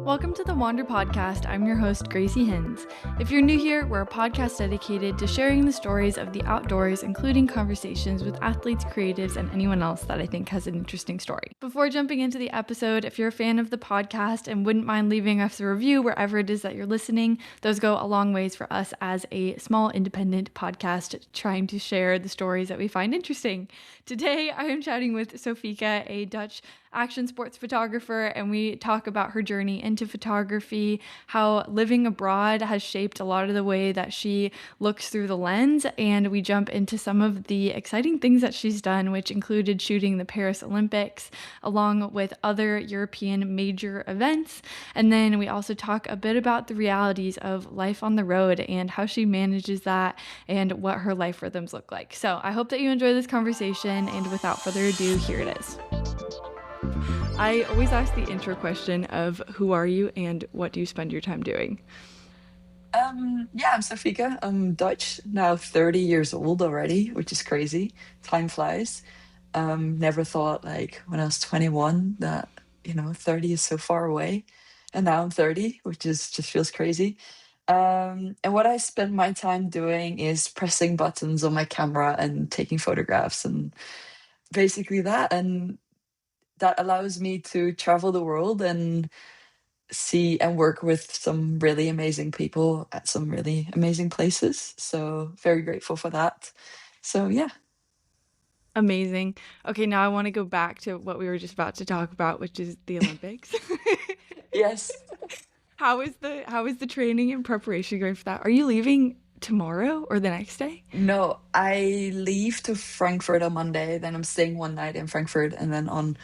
Welcome to the Wander Podcast. I'm your host, Gracie Hins. If you're new here, we're a podcast dedicated to sharing the stories of the outdoors, including conversations with athletes, creatives, and anyone else that I think has an interesting story. Before jumping into the episode, if you're a fan of the podcast and wouldn't mind leaving us a review wherever it is that you're listening, those go a long ways for us as a small independent podcast trying to share the stories that we find interesting. Today, I am chatting with Sofieke, a Dutch action sports photographer, and we talk about her journey into photography, how living abroad has shaped a lot of the way that she looks through the lens, and we jump into some of the exciting things that she's done, which included shooting the Paris Olympics along with other European major events. And then we also talk a bit about the realities of life on the road and how she manages that and what her life rhythms look like. So I hope that you enjoy this conversation, and without further ado, here it is. I always ask the intro question of who are you and what do you spend your time doing? I'm Sofieke. I'm Dutch, now 30 years old already, which is crazy. Time flies. Never thought like when I was 21 that, 30 is so far away. And now I'm 30, which is just feels crazy. And what I spend my time doing is pressing buttons on my camera and taking photographs and basically that. And that allows me to travel the world and see and work with some really amazing people at some really amazing places. So very grateful for that. So yeah. Amazing. Okay, now I want to go back to what we were just about to talk about, which is the Olympics. Yes. How is the training and preparation going for that? Are you leaving tomorrow or the next day? No, I leave to Frankfurt on Monday, then I'm staying one night in Frankfurt, and then on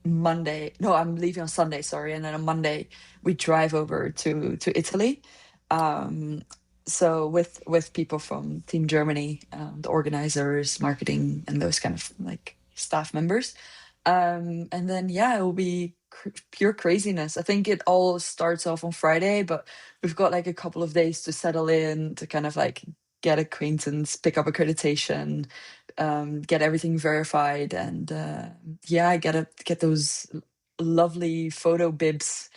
Monday, no, I'm leaving on Sunday, sorry, and then on Monday we drive over to Italy. Um, so with people from Team Germany, the organizers, marketing, and those kind of like staff members. And then yeah, it will be pure craziness. I think it all starts off on Friday, but we've got like a couple of days to settle in to kind of like get acquaintance, pick up accreditation, get everything verified, and yeah, I gotta get those lovely photo bibs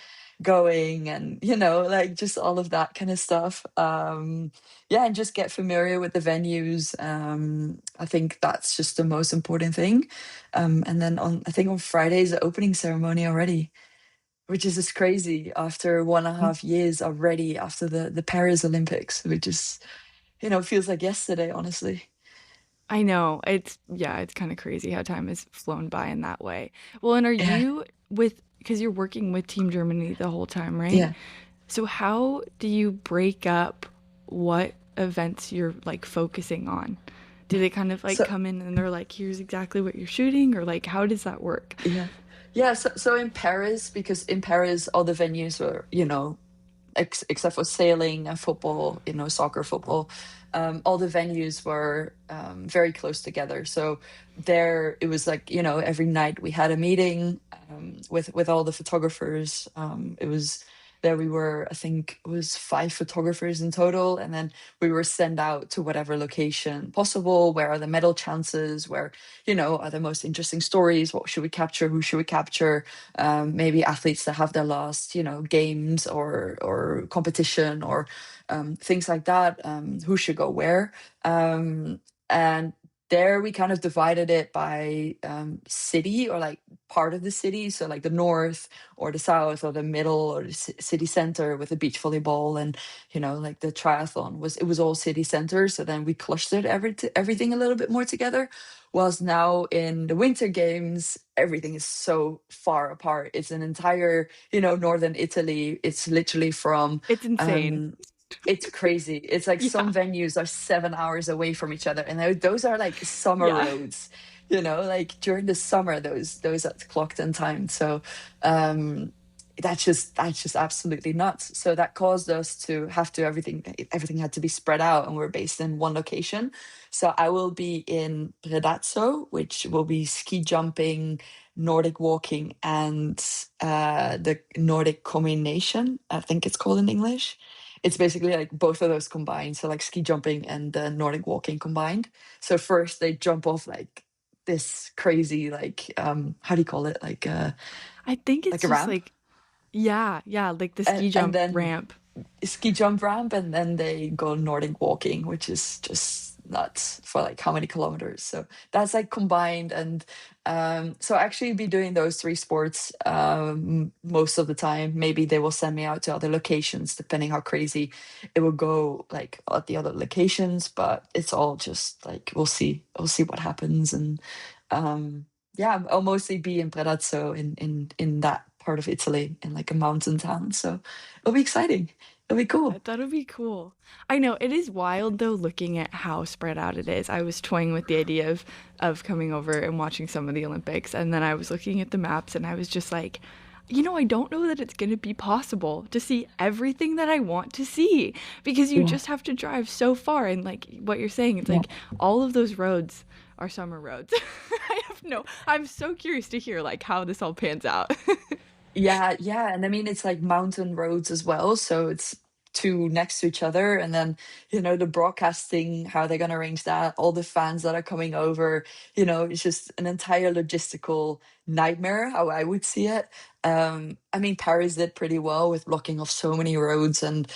going, and like just all of that kind of stuff. Yeah, and just get familiar with the venues. I think that's just the most important thing. And then I think on Friday is the opening ceremony already, which is just crazy after 1.5 years already after the Paris Olympics, which is feels like yesterday, honestly. I know. It's kind of crazy how time has flown by in that way. Well, and are Yeah, you because you're working with Team Germany the whole time, right? yeah. So how do you break up what events you're like focusing on? Do they kind of like So come in and they're like, here's exactly what you're shooting, or like how does that work? yeah, yeah. So in Paris, because in Paris all the venues were, except for sailing and football, soccer, football, all the venues were very close together. So there, it was like every night we had a meeting with all the photographers. It was there we were, I think it was 5 photographers in total, and then we were sent out to whatever location possible. Where are the medal chances? Where are the most interesting stories? What should we capture? Who should we capture? Maybe athletes that have their last, games or competition or things like that. Who should go where? And there we kind of divided it by city or like part of the city. So like the north or the south or the middle or the city center with the beach volleyball and like the triathlon was all city center. So then we clustered everything a little bit more together. Whilst now in the winter games, everything is so far apart. It's an entire, northern Italy. It's literally from, It's insane. um, it's crazy. It's like some Yeah. venues are 7 hours away from each other, and those are like summer Yeah. roads. Like during the summer, those are clocked and timed. So um, that's just absolutely nuts. So that caused us to have to everything had to be spread out, and we're based in one location. So I will be in Predazzo, which will be ski jumping, Nordic walking, and the Nordic combination, I think it's called in English. It's basically like both of those combined. So like ski jumping and Nordic walking combined. So first they jump off like this crazy like how do you call it? I think Like it's a just ramp? like Yeah, yeah, like the ski and jump then ramp. ski jump ramp, and then they go Nordic walking, which is just nuts for like how many kilometers. So that's like combined. And so I actually be doing those three sports most of the time. Maybe they will send me out to other locations depending how crazy it will go like at the other locations, but it's all just like we'll see what happens. And yeah, I'll mostly be in Predazzo in that part of Italy, in like a mountain town. So it'll be exciting. It'll be cool. That'll be cool. I know it is wild though looking at how spread out it is. I was toying with the idea of coming over and watching some of the Olympics, and then I was looking at the maps and I was just like, I don't know that it's going to be possible to see everything that I want to see because you Yeah, just have to drive so far, and like what you're saying, it's yeah. like all of those roads are summer roads. I'm so curious to hear like how this all pans out. Yeah, yeah. And I mean, it's like mountain roads as well. So it's two next to each other. And then, the broadcasting, how they're going to arrange that, all the fans that are coming over, it's just an entire logistical nightmare, how I would see it. I mean, Paris did pretty well with blocking off so many roads and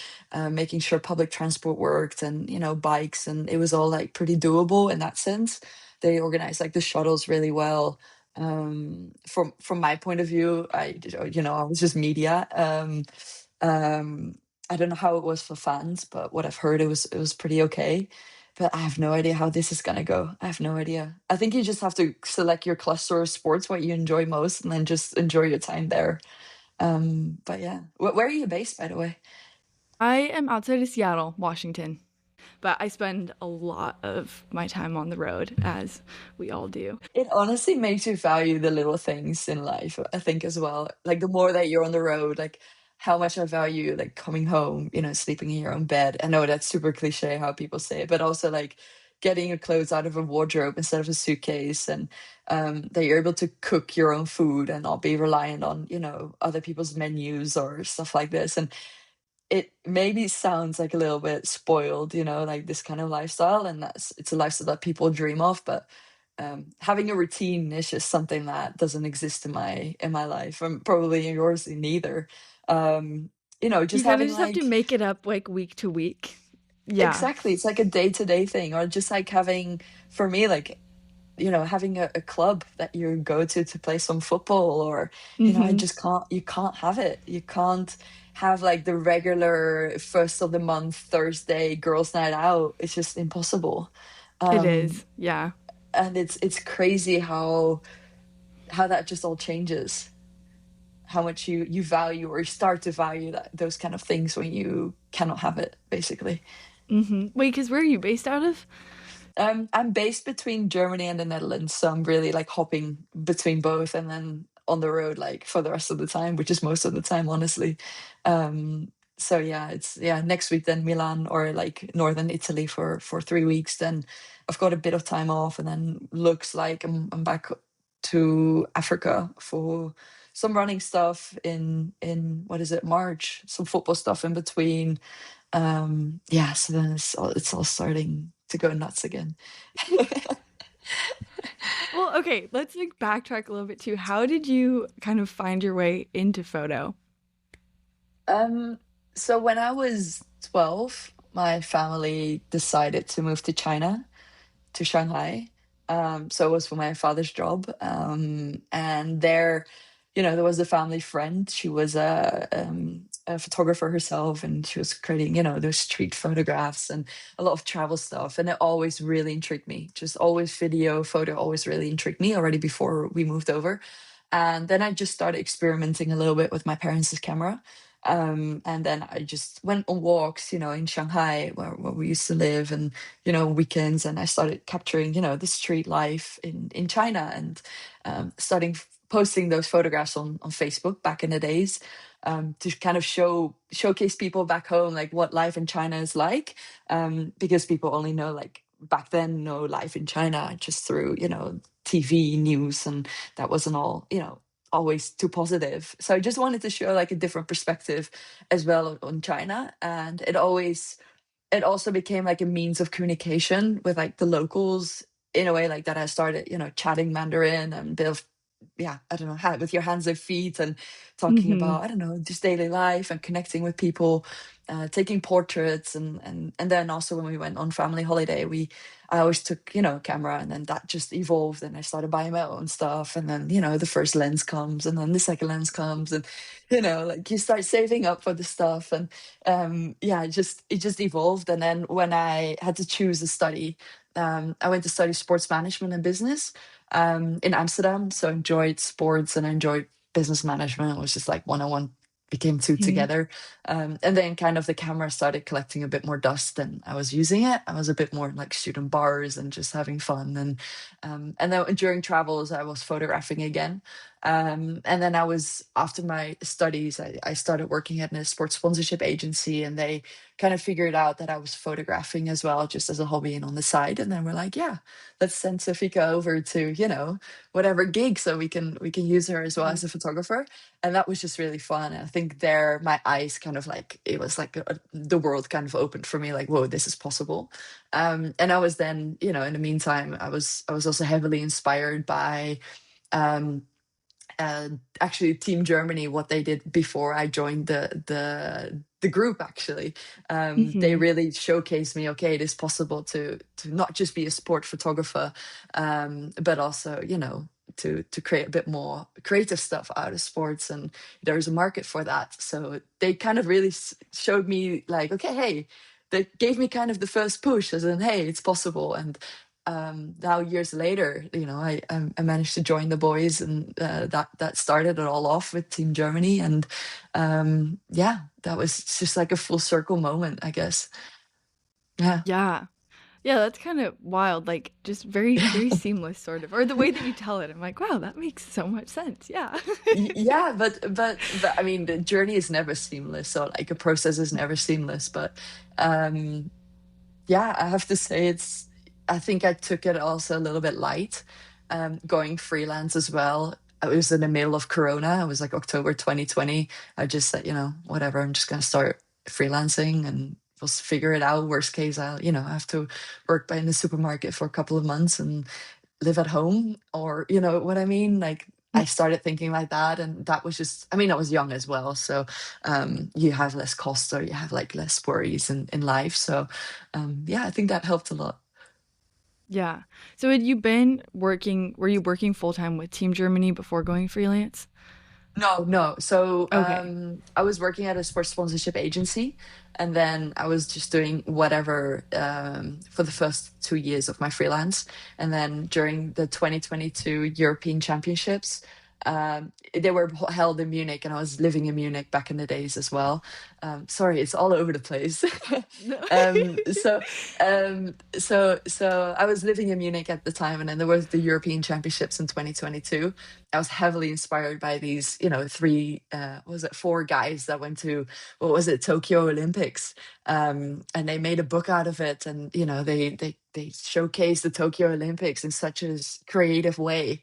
making sure public transport worked and, bikes. And it was all like pretty doable in that sense. They organized like the shuttles really well. From my point of view, I was just media. Um I don't know how it was for fans, but what I've heard, it was pretty okay. But I have no idea how this is gonna go. I have no idea. I think you just have to select your cluster of sports, what you enjoy most, and then just enjoy your time there. But yeah, where are you based, by the way? I am outside of Seattle, Washington, but I spend a lot of my time on the road, as we all do. It honestly makes you value the little things in life, I think, as well. Like the more that you're on the road, like how much I value like coming home, sleeping in your own bed. I know that's super cliche how people say it, but also like getting your clothes out of a wardrobe instead of a suitcase, and that you're able to cook your own food and not be reliant on, other people's menus or stuff like this. And it maybe sounds like a little bit spoiled, like this kind of lifestyle, and it's a lifestyle that people dream of, but having a routine is just something that doesn't exist in my life, and probably in yours neither. You Just kind of having just have to like make it up like week to week. Yeah. exactly, it's like a day-to-day thing, or just like having, for me, like having a club that you go to play some football, or I Mm-hmm. just can't, you can't have it. You can't have like the regular first of the month Thursday girls night out. It's just impossible. It um is. Yeah. and it's crazy how that just all changes, how much you value, or you start to value those kind of things when you cannot have it, basically. Mm-hmm. Wait, because where are you based out of? I'm based between Germany and the Netherlands, so I'm really like hopping between both, and then on the road like for the rest of the time, which is most of the time, honestly. So yeah, it's next week then Milan, or like northern Italy for 3 weeks. Then I've got a bit of time off, and then looks like I'm back to Africa for some running stuff in what is it, March, some football stuff in between. Yeah, so then it's all starting to go nuts again. Well, okay, let's like backtrack a little bit too. How did you kind of find your way into photo? Um, so when I was 12, my family decided to move to China, to Shanghai. So it was for my father's job. And there, there was a family friend. She was a photographer herself, and she was creating, those street photographs and a lot of travel stuff. And it always really intrigued me. Just always video, photo always really intrigued me already before we moved over. And then I just started experimenting a little bit with my parents' camera. And then I just went on walks, in Shanghai, where we used to live, and weekends, and I started capturing, the street life in China, and starting posting those photographs on Facebook back in the days, to kind of showcase people back home like what life in China is like, because people only know, like back then, know life in China just through TV news, and that wasn't all always too positive. So I just wanted to show like a different perspective as well on China. And it also became like a means of communication with like the locals, in a way like that. I started, chatting Mandarin and a bit of yeah, I don't know, with your hands and feet, and talking Mm-hmm. about, I don't know, just daily life and connecting with people, taking portraits, and then also when we went on family holiday, I always took, a camera, and then that just evolved, and I started buying my own stuff, and then, the first lens comes, and then the second lens comes, and like you start saving up for the stuff, and yeah, it just evolved. And then when I had to choose a study, I went to study sports management and business in Amsterdam. So I enjoyed sports and I enjoyed business management. It was just like 101 became two together. And then kind of the camera started collecting a bit more dust and I was using it. I was a bit more like shooting bars and just having fun. And then during travels, I was photographing again. And then after my studies, I started working at a sports sponsorship agency, and they kind of figured out that I was photographing as well, just as a hobby and on the side. And then we're like, yeah, let's send Sofieke over to, whatever gig, so we can use her as well as a photographer. And that was just really fun. And I think there my eyes kind of like, it was like the world kind of opened for me, like, whoa, this is possible. And I was then, in the meantime, I was also heavily inspired by um actually Team Germany, what they did before I joined the group. Actually, they Mm-hmm. really showcased me, okay, it is possible to not just be a sport photographer, but also, to create a bit more creative stuff out of sports, and there's a market for that. So they kind of really showed me like, okay, hey, they gave me kind of the first push, as in, hey, it's possible. And now years later, I managed to join the boys, and that started it all off with Team Germany, and yeah, that was just like a full circle moment, I guess. Yeah. Yeah. Yeah, that's kind of wild, like just very, very seamless, sort of. Or the way that you tell it, I'm like, wow, that makes so much sense. Yeah. Yeah, but I mean, the journey is never seamless, so like a process is never seamless. But um, yeah, I have to say I think I took it also a little bit light, going freelance as well. I was in the middle of Corona. It was like October 2020. I just said, whatever, I'm just gonna start freelancing and we'll figure it out. Worst case, I have to work by in the supermarket for a couple of months and live at home, or you know what I mean? Like I started thinking like that, and that was just, I mean, I was young as well, so you have less costs, or you have like less worries in life. So yeah, I think that helped a lot. Yeah. So had you been working, were you working full time with Team Germany before going freelance? No, no. So Okay. I was working at a sports sponsorship agency, and then I was just doing whatever for the first 2 years of my freelance. And then during the 2022 European Championships, they were held in Munich, and I was living in Munich back in the days as well. Sorry, it's all over the place. No. So so I was living in Munich at the time, and then there was the European Championships in 2022. I was heavily inspired by these, three, what was it, four guys that went to, what was it, Tokyo Olympics, and they made a book out of it, and they showcased the Tokyo Olympics in such a creative way.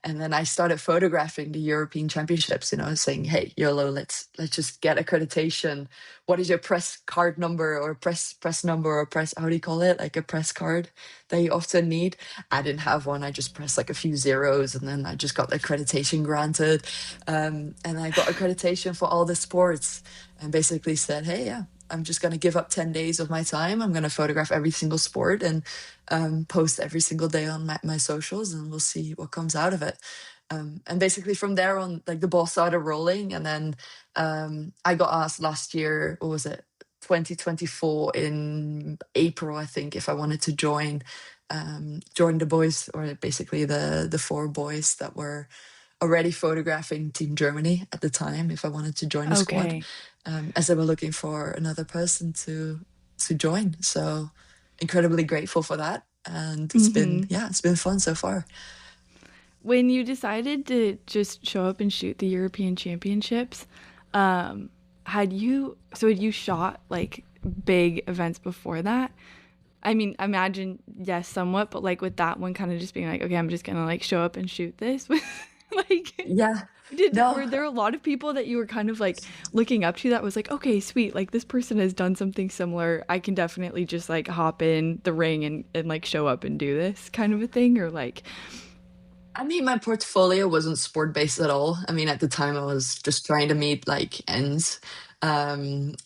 And then I started photographing the European Championships, saying, "Hey, YOLO, let's just get accreditation. What is your press card number, or press number, or press, how do you call it? Like a press card that you often need." I didn't have one. I just pressed like a few zeros, and then I just got the accreditation granted. And I got accreditation for all the sports, and basically said, "Hey, yeah, I'm just going to give up 10 days of my time. I'm going to photograph every single sport and post every single day on my socials, and we'll see what comes out of it." And basically from there on, like the ball started rolling. And then I got asked last year, what was it, 2024 in April, I think, if I wanted to join the boys, or basically the four boys that were already photographing Team Germany at the time, if I wanted to join the squad, Okay. as they were looking for another person to join. So incredibly grateful for that, and it's been, Mm-hmm. yeah, it's been fun so far. When you decided to just show up and shoot the European Championships, um, had you shot like big events before that? I mean, imagine, yes, somewhat, but like with that one kind of just being like, okay, I'm just gonna like show up and shoot this. Like, Yeah, no. were there a lot of people that you were kind of like looking up to that was like, okay, sweet, like this person has done something similar. I can definitely just like hop in the ring and like show up and do this kind of a thing, or like, I mean, my portfolio wasn't sport based at all. I mean, at the time, I was just trying to meet like ends. I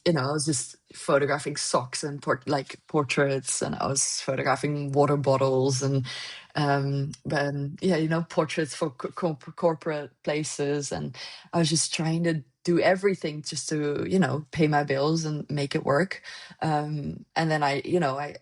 was just photographing socks and portraits, and I was photographing water bottles and yeah, portraits for corporate places, and I was just trying to do everything just to pay my bills and make it work. And then I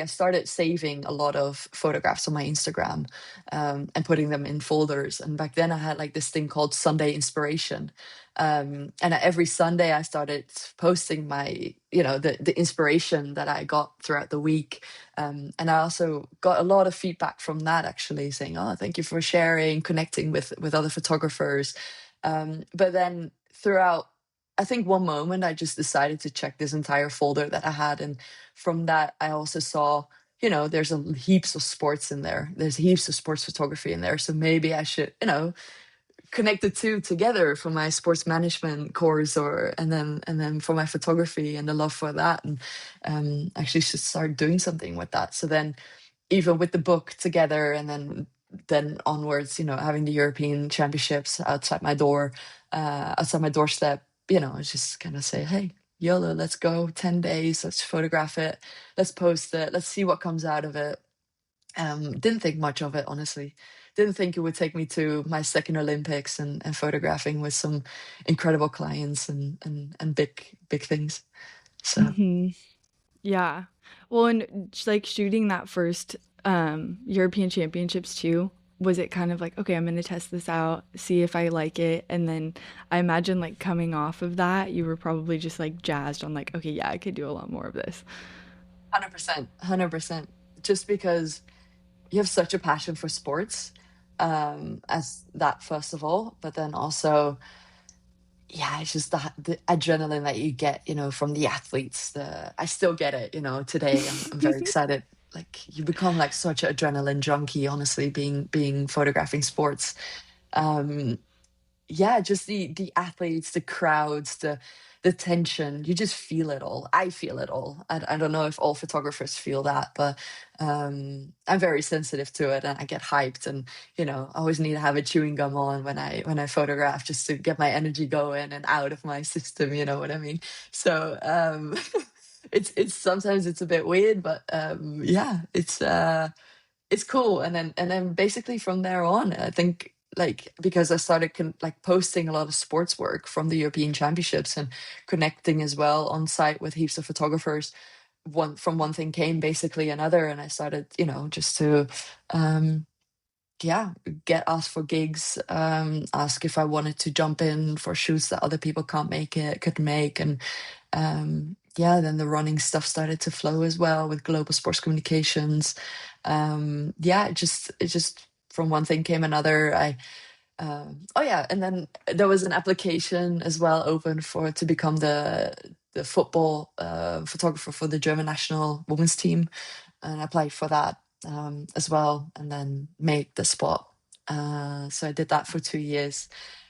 started saving a lot of photographs on my Instagram, and putting them in folders. And back then I had like this thing called Sunday Inspiration. And every Sunday I started posting the inspiration that I got throughout the week. And I also got a lot of feedback from that, actually saying, oh, thank you for sharing, connecting with other photographers. But then throughout, I think one moment I just decided to check this entire folder that I had. And from that, I also saw there's heaps of sports in there. There's heaps of sports photography in there. So maybe I should, connect the two together for my sports management course, and then for my photography and the love for that, and actually should start doing something with that. So then, even with the book together, and then onwards, having the European Championships outside my doorstep, it's just kind of say, hey, YOLO, let's go 10 days, let's photograph it, let's post it, let's see what comes out of it. Didn't think much of it, honestly. Didn't think it would take me to my second Olympics, and photographing with some incredible clients, and big things. So Hmm. Yeah. Well, and like shooting that first European Championships too, was it kind of like, okay, I'm gonna test this out, see if I like it, and then I imagine like coming off of that, you were probably just like jazzed on like, okay, yeah, I could do a lot more of this. 100%, 100%. Just because you have such a passion for sports, as that first of all, but then also, yeah, it's just the adrenaline that you get, from the athletes. I still get it, today. I'm very excited. Like, you become like such an adrenaline junkie, honestly, being photographing sports. Um, yeah, just the athletes, the crowds, the tension. You just feel it all. I feel it all. I don't know if all photographers feel that, but I'm very sensitive to it, and I get hyped, and I always need to have a chewing gum on when I photograph, just to get my energy going and out of my system. You know what I mean? So it's sometimes it's a bit weird, but yeah, it's cool. And then basically from there on, I think, like, because I started like posting a lot of sports work from the European Championships, and connecting as well on site with heaps of photographers, one thing came basically another, and I started just to um yeah, get asked for gigs, ask if I wanted to jump in for shoots that other people could make. And yeah, then the running stuff started to flow as well with global sports communications. Yeah, it just from one thing came another. Oh yeah, and then there was an application as well open for to become the football photographer for the German national women's team, and I applied for that as well, and then made the spot. So I did that for 2 years.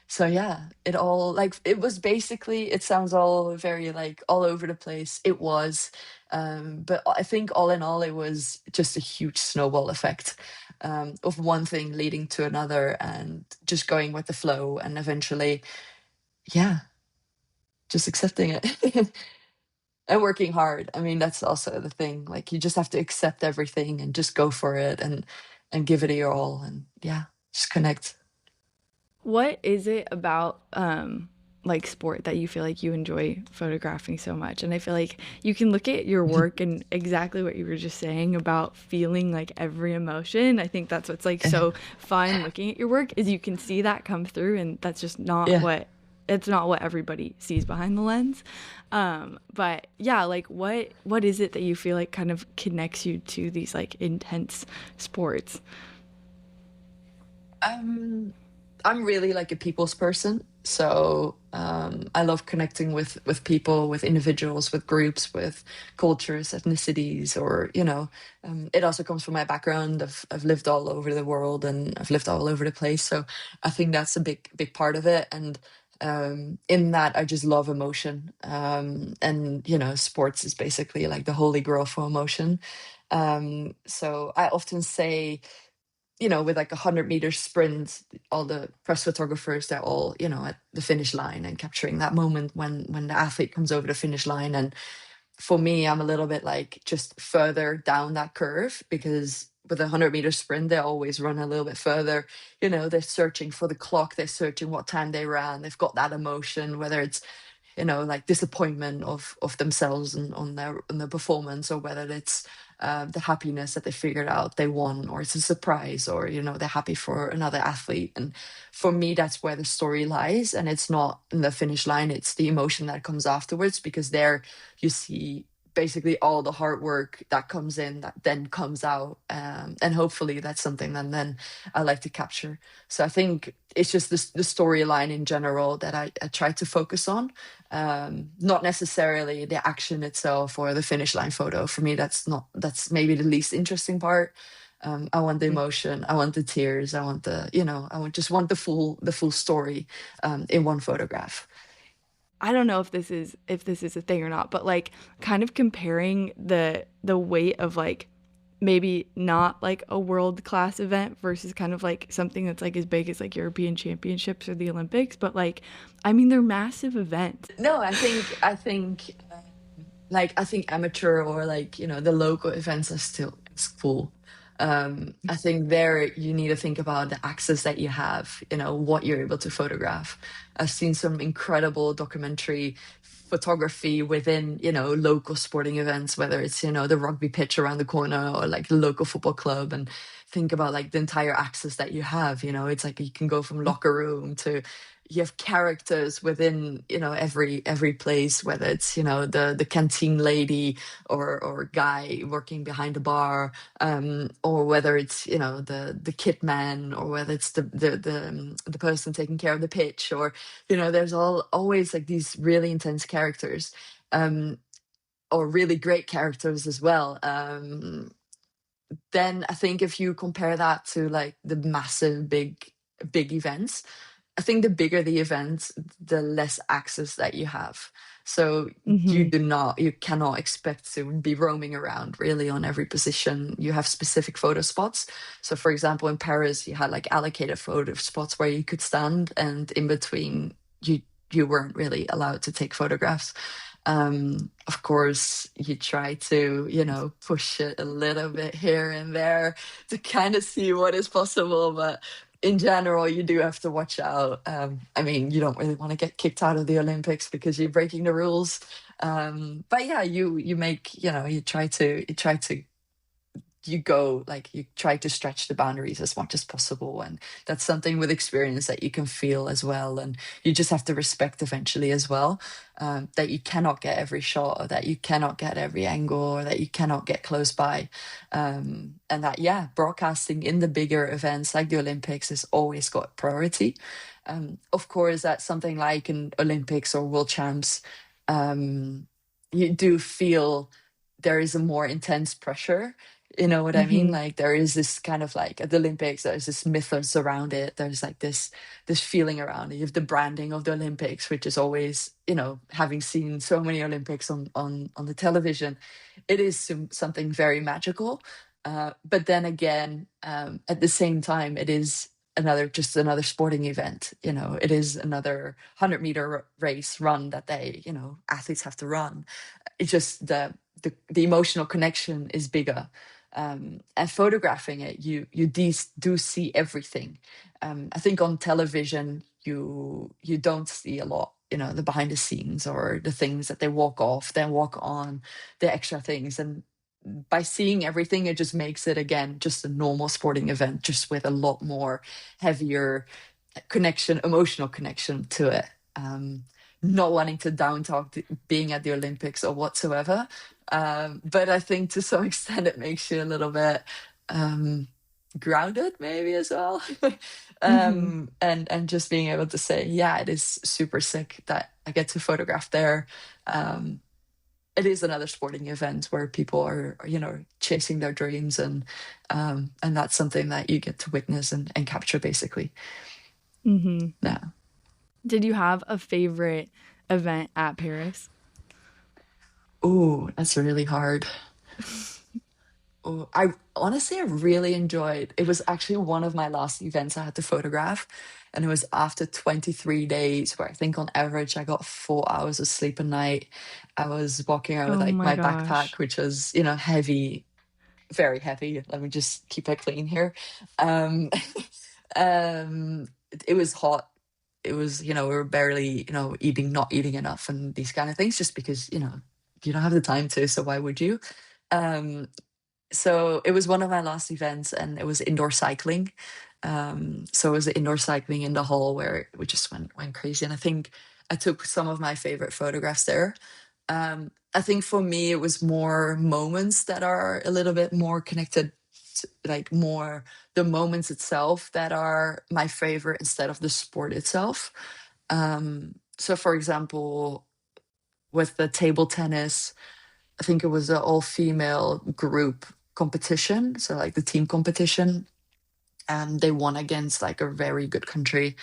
So yeah, it was basically, it sounds all very like all over the place. It was, but I think all in all, it was just a huge snowball effect, of one thing leading to another, and just going with the flow, and eventually, yeah, just accepting it. And working hard. I mean, that's also the thing. Like, you just have to accept everything and just go for it, and give it your all, and yeah, just connect. What is it about like sport that you feel like you enjoy photographing so much? And I feel like you can look at your work and exactly what you were just saying about feeling like every emotion. I think that's what's like Yeah. so fun looking at your work is you can see that come through, and that's just not Yeah. what it's not what everybody sees behind the lens. But yeah, like what is it that you feel like kind of connects you to these like intense sports? Um, I'm really like a people's person. So I love connecting with people, with individuals, with groups, with cultures, ethnicities, or it also comes from my background. I've lived all over the world, and I've lived all over the place. So I think that's a big part of it. And in that, I just love emotion. And sports is basically like the holy grail for emotion. So I often say, with like 100-meter sprint, all the press photographers, they're all, at the finish line and capturing that moment when the athlete comes over the finish line. And for me, I'm a little bit like just further down that curve, because with a 100-meter sprint, they always run a little bit further. They're searching for the clock, they're searching what time they ran, they've got that emotion, whether it's like disappointment of themselves and on their performance, or whether it's the happiness that they figured out they won, or it's a surprise, or they're happy for another athlete. And for me, that's where the story lies, and it's not in the finish line, it's the emotion that comes afterwards, because there you see basically all the hard work that comes in that then comes out, and hopefully that's something that then I like to capture. So I think it's just the storyline in general that I try to focus on, not necessarily the action itself or the finish line photo. For me, that's maybe the least interesting part. I want the emotion, I want the tears, I want just want the full story, in one photograph. I don't know if this is a thing or not, but like kind of comparing the weight of like maybe not like a world class event versus kind of like something that's like as big as like European Championships or the Olympics, but like I mean they're massive events. No, I think amateur, or like the local events are still it's cool. I think there you need to think about the access that you have, what you're able to photograph. I've seen some incredible documentary photography within local sporting events, whether it's the rugby pitch around the corner, or like the local football club. And think about like the entire access that you have. It's like you can go from locker room to, you have characters within every place, whether it's the canteen lady, or guy working behind the bar, or whether it's the kit man, or whether it's the person taking care of the pitch, or there's always like these really intense characters, or really great characters as well. Then I think if you compare that to like the massive big events, I think the bigger the event, the less access that you have. So Mhm. you cannot expect to be roaming around really on every position. You have specific photo spots. So for example, in Paris, you had like allocated photo spots where you could stand, and in between you weren't really allowed to take photographs. Of course, you try to, push it a little bit here and there to kind of see what is possible, but in general, you do have to watch out. I mean, you don't really want to get kicked out of the Olympics because you're breaking the rules. But yeah, you make, you try to stretch the boundaries as much as possible, and that's something with experience that you can feel as well. And you just have to respect eventually as well, that you cannot get every shot, or that you cannot get every angle, or that you cannot get close by. And that, yeah, broadcasting in the bigger events like the Olympics has always got priority. Of course, that's something like an Olympics or world champs, you do feel there is a more intense pressure. You know what I mean? Mhm. Like there is this kind of like at the Olympics, there's this mythos around it. There's like this feeling around it. You have the branding of the Olympics, which is always, having seen so many Olympics on the television, it is something very magical. But then again, at the same time, it is another sporting event. It is another 100-meter race run that athletes have to run. It's just the emotional connection is bigger. And photographing it, do see everything. I think on television you don't see a lot, the behind the scenes, or the things that they walk off, then walk on, the extra things. And by seeing everything, it just makes it again just a normal sporting event, just with a lot more heavier emotional connection to it. Not wanting to down talk being at the Olympics or whatsoever. But I think to some extent it makes you a little bit grounded maybe as well. Mhm. And just being able to say, yeah, it is super sick that I get to photograph there. It is another sporting event where people are, chasing their dreams, and that's something that you get to witness and capture basically. Mhm. Yeah. Did you have a favorite event at Paris? Oh, that's really hard. Oh, I honestly, I really enjoyed. It was actually one of my last events I had to photograph, and it was after 23 days, where I think on average I got 4 hours of sleep a night. I was walking around with Oh like my my backpack, gosh. which was, you know, heavy, very heavy. Let me just keep it clean here. Um, it was hot. It was, you know, we were barely, you know, eating, not eating enough, and these kind of things, just because, you know, you don't have the time to, so why would you? Um, so it was one of my last events, and it was indoor cycling. So it was indoor cycling in the hall where we just went crazy. And I think I took some of my favorite photographs there. I think for me it was more moments that are a little bit more connected to, like more the moments itself that are my favorite instead of the sport itself. So for example, with the table tennis, I think it was an all-female group competition, so like the team competition, and they won against like a very good country.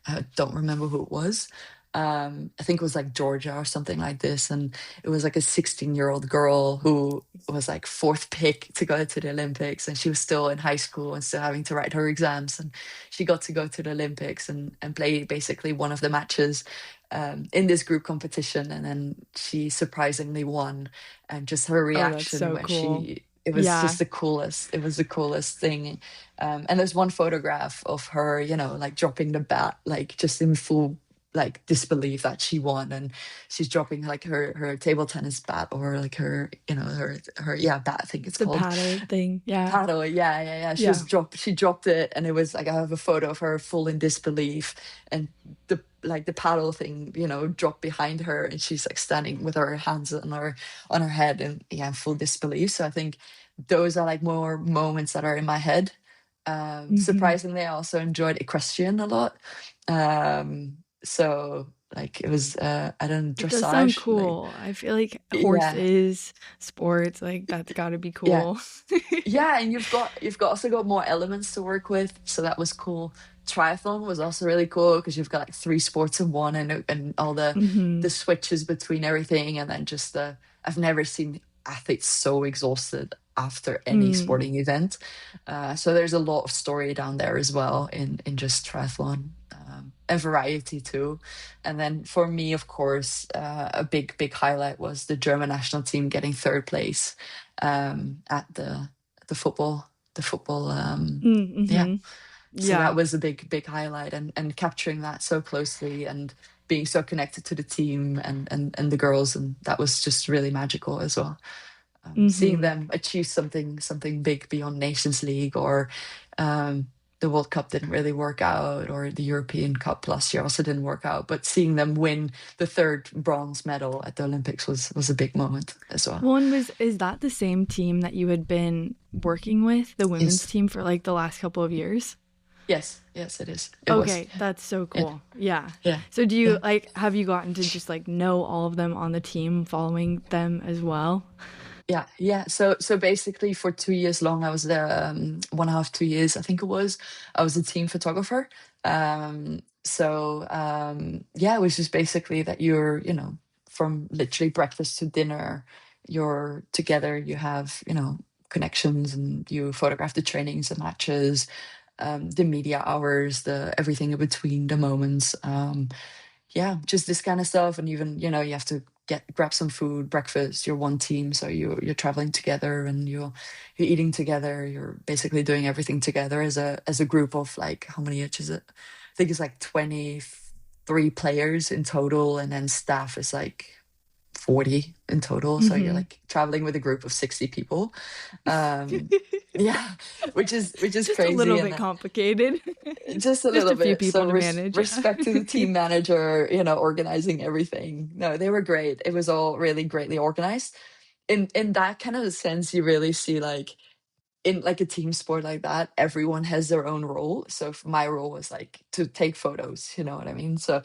I don't remember who it was. I think it was like Georgia or something like this, and it was like a 16-year-old girl who was like fourth pick to go to the Olympics, and she was still in high school and still having to write her exams, and she got to go to the Olympics and play basically one of the matches in this group competition, and then she surprisingly won, and just her Oh, that's reaction so when cool. she it was Yeah. just the coolest. It was the coolest thing. And there's one photograph of her, you know, like dropping the bat, like just in full like disbelief that she won, and she's dropping like her table tennis bat, or like her, you know, her yeah, bat, I think it's The called. paddle thing. Yeah. Paddle, yeah, yeah, yeah. Yeah. She dropped it, and it was like I have a photo of her full in disbelief, and the paddle thing, you know, dropped behind her, and she's like standing with her hands on her head, and yeah, in full disbelief. So I think those are like more moments that are in my head. Hmm. Surprisingly, I also enjoyed equestrian a lot. So like it was I don't It does sound dressage, like cool. I feel like yeah, horses, sports, like that's got to be yeah. cool. Yeah, and you've got also got more elements to work with, so that was cool. Triathlon was also really cool because you've got like three sports in one, and all Hmm. the switches between everything, and then just the I've never seen athletes so exhausted after any Mm. sporting event. So there's a lot of story down there as well in just triathlon, and variety too. And then for me, of course, a big highlight was the German national team getting third place at the football the football yeah, Mm-hmm. so that Yeah. was a big highlight, and capturing that so closely, and being so connected to the team and the girls, and that was just really magical as well. Seeing Hmm. them achieve something big beyond Nations League, or um, the World Cup didn't really work out, or the European Cup last year also didn't work out, but seeing them win the third bronze medal at the Olympics was a big moment as well. One was, is that the same team that you had been working with, the women's Yes, team, for like the last couple of years? yes, it is. It was. Okay, that's so Yeah, cool. Yeah. yeah, So do you yeah. like have you gotten to just like know all of them on the team following them as well? Yeah. So basically, for 2 years long, I was the 1.5, 2 years, I think it was. I was a team photographer. Yeah, it was just basically that you're, you know, from literally breakfast to dinner, you're together. You have, you know, connections, and you photograph the trainings, the matches, the media hours, the everything in between, the moments. Yeah, just this kind of stuff. And even, you know, you have to grab some food, breakfast. You're one team, so you're traveling together, and you're eating together. You're basically doing everything together as a group of, like, how many each is it? I think it's like 23 players in total, and then staff is like 40 in total. So you're Hmm. like traveling with a group of 60 people. Um, yeah, which is Just a crazy. little And bit complicated. just a Just little a few bit. people So to manage. Yeah. respect to the team manager, you know, organizing everything. No, they were great. It was all really greatly organized. In that kind of sense, you really see, like, in like a team sport like that, everyone has their own role. So my role was like to take photos, you know what I mean? So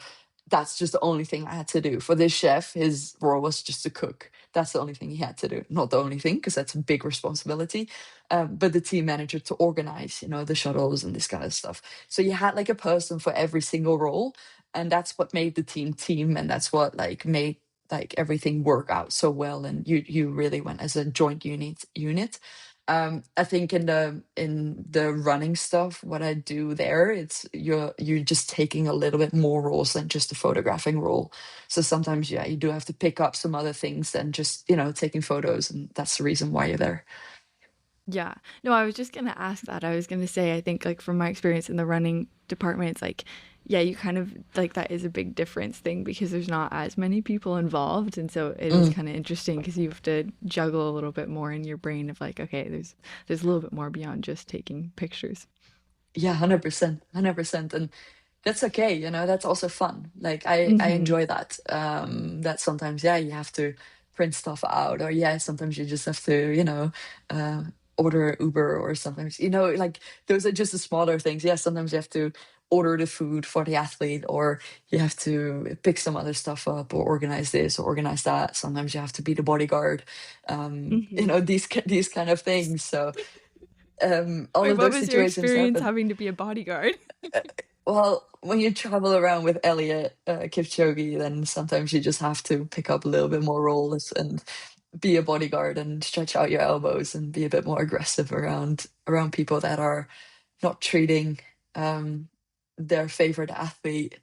that's just the only thing I had to do. For this chef, his role was just to cook. That's the only thing he had to do. Not the only thing, because that's a big responsibility. But the team manager to organize, you know, the shuttles and this kind of stuff. So you had like a person for every single role, and that's what made the team, and that's what like made like everything work out so well. And you really went as a joint unit. I think in the running stuff, what I do there, it's you're just taking a little bit more roles than just the photographing role. So sometimes, yeah, you do have to pick up some other things than just, taking photos, and that's the reason why you're there. Yeah. No, I was just gonna ask that. I was gonna say, I think like from my experience in the running department, it's like, yeah, you kind of like that is a big difference thing because there's not as many people involved, and so it is Mm. kind of interesting because you have to juggle a little bit more in your brain of like, okay, there's a little bit more beyond just taking pictures. Yeah, 100%, 100%. And that's okay, that's also fun. Like I Mm-hmm. enjoy that. That sometimes, yeah, you have to print stuff out, or yeah, sometimes you just have to, uh, order Uber, or sometimes, like those are just the smaller things. Yeah, sometimes you have to order the food for the athlete, or you have to pick some other stuff up, or organize this or organize that. Sometimes you have to be the bodyguard. Mm-hmm. These kind of things. So all Wait, of what those was your situations experience happen. having to be a bodyguard? Well, when you travel around with Elliot Kipchoge, then sometimes you just have to pick up a little bit more roles and be a bodyguard and stretch out your elbows and be a bit more aggressive around people that are not treating um, their favorite athlete.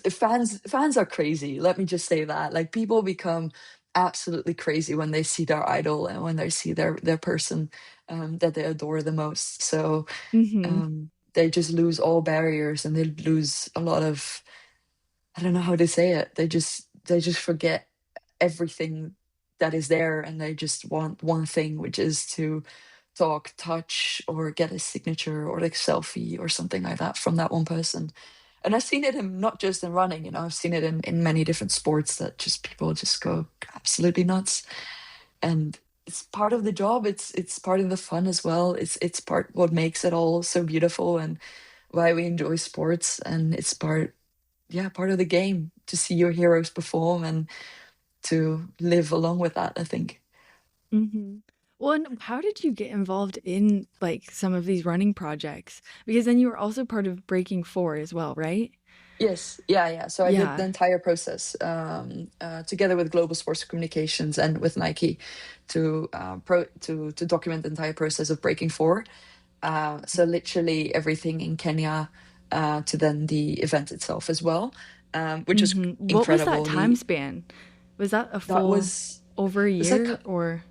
Fans are crazy. Let me just say that. Like, people become absolutely crazy when they see their idol and when they see their person that they adore the most. So Mm-hmm. they just lose all barriers, and they lose a lot of, I don't know how to say it. They just forget everything that is there, and they just want one thing, which is to talk, touch, or get a signature or like selfie or something like that from that one person. And I've seen it in not just in running, I've seen it in many different sports, that just people just go absolutely nuts. And it's part of the job. It's part of the fun as well. It's part what makes it all so beautiful, and why we enjoy sports. And it's part, yeah, part of the game to see your heroes perform and to live along with that, I think. Mm-hmm. Well, and how did you get involved in like some of these running projects? Because then you were also part of Breaking Four as well, right? Yes, yeah, yeah. So I did the Yeah. entire process together with Global Sports Communications and with Nike to document the entire process of Breaking Four. So literally everything in Kenya, to then the event itself as well, which was Mm-hmm. What was that incredible. time span? Was that a That full was over a it was like year or?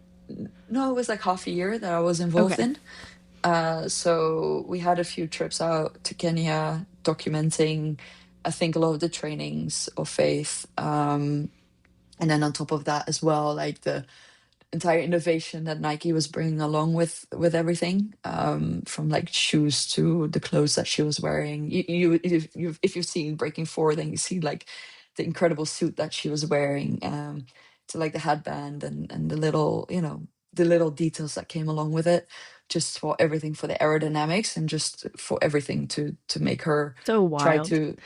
no, it was like half a year that I was involved Okay. in. So we had a few trips out to Kenya documenting, I think, a lot of the trainings of Faith. And then on top of that as well, like the entire innovation that Nike was bringing along with everything, from like shoes to the clothes that she was wearing. If you've seen Breaking Four, then you see like the incredible suit that she was wearing, to like the headband and the little, the little details that came along with it, just for everything, for the aerodynamics, and just for everything to make her So try wild. to.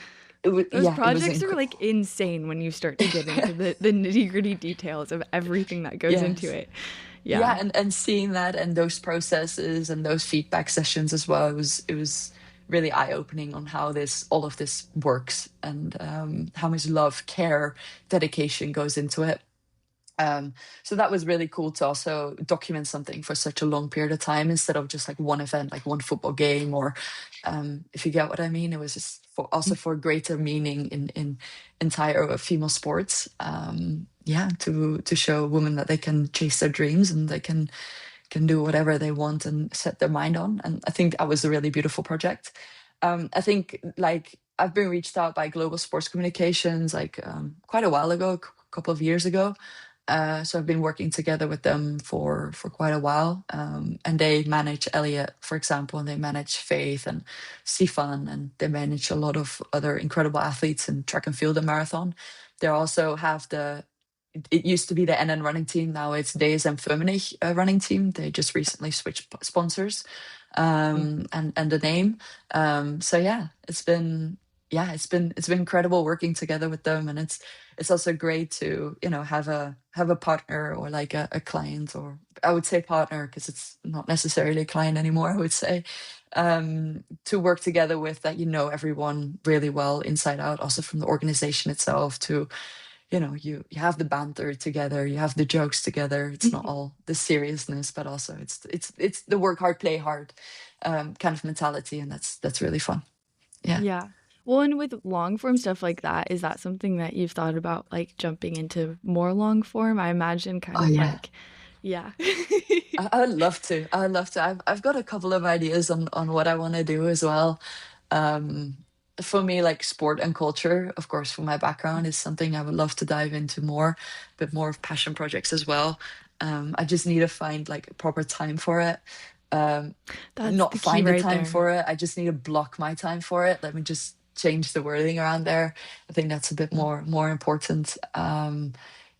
It was, Those yeah, it was projects are like insane when you start to get into the nitty-gritty details of everything that goes into yes. it. Yeah, Yeah. and seeing that and those processes and those feedback sessions as well, it was really eye-opening on how this all of this works, and how much love, care, dedication goes into it. So that was really cool to also document something for such a long period of time, instead of just like one event, like one football game, or if you get what I mean. It was just also for greater meaning in entire female sports. Yeah, to show women that they can chase their dreams, and they can do whatever they want and set their mind on. And I think that was a really beautiful project. I think, like, I've been reached out by Global Sports Communications like quite a while ago, a couple of years ago. So I've been working together with them for quite a while, and they manage Elliot, for example, and they manage Faith and Sifan, and they manage a lot of other incredible athletes in track and field and marathon. They also have it used to be the NN running team. Now it's DSM Firmenich running team. They just recently switched sponsors, and the name. So yeah, it's been incredible working together with them, and it's also great to have a partner, or like a client, or I would say partner, because it's not necessarily a client anymore, I would say, to work together with, that everyone really well inside out, also from the organization itself, to you have the banter together, you have the jokes together. It's not all the seriousness, but also it's the work hard, play hard kind of mentality, and that's really fun. Yeah. Yeah. Well, and with long form stuff like that, is that something that you've thought about like jumping into more long form? I imagine kind Oh of yeah. like, yeah. I would love to. I would love to. I've got a couple of ideas on what I want to do as well. Um, for me, like sport and culture, of course, for my background, is something I would love to dive into more, but more of passion projects as well. I just need to find like proper time for it. Um, That's Not the key find the right time there. for it. I just need to block my time for it. Let me just change the wording around there. I think that's a bit more important.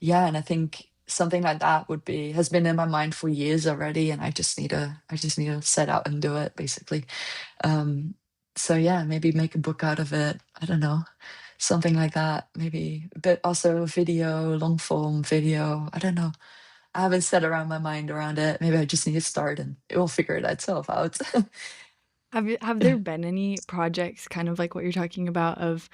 Yeah, and I think something like that would be has been in my mind for years already, and I just need to set out and do it basically. Um, so yeah, maybe make a book out of it. I don't know, something like that. Maybe, but also video, long form video. I don't know. I haven't set around my mind around it. Maybe I just need to start and it will figure it itself out. Have there been any projects kind of like what you're talking about of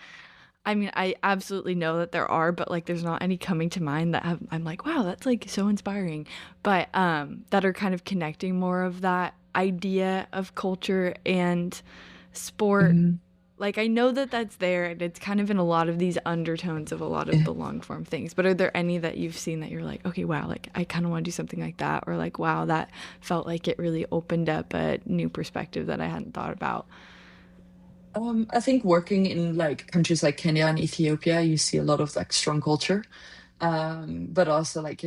I mean, I absolutely know that there are, but like there's not any coming to mind that I'm like, wow, that's like so inspiring. But that are kind of connecting more of that idea of culture and sport. Mhm. Like I know that that's there and it's kind of in a lot of these undertones of a lot of Yeah. the long form things. But are there any that you've seen that you're like, okay, wow, like I kind of want to do something like that, or like, wow, that felt like it really opened up a new perspective that I hadn't thought about. I think working in like countries like Kenya and Ethiopia, you see a lot of like strong culture. But also like,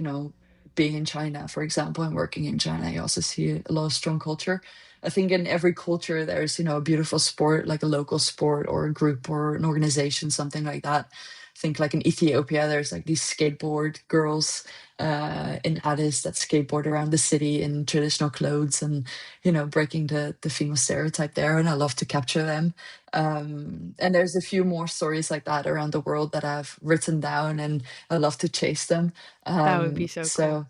being in China, for example, and working in China, you also see a lot of strong culture. I think in every culture there's, a beautiful sport, like a local sport or a group or an organization, something like that. I think like in Ethiopia, there's like these skateboard girls in Addis that skateboard around the city in traditional clothes and, breaking the female stereotype there. And I love to capture them. And there's a few more stories like that around the world that I've written down, and I love to chase them. That would be so cool. So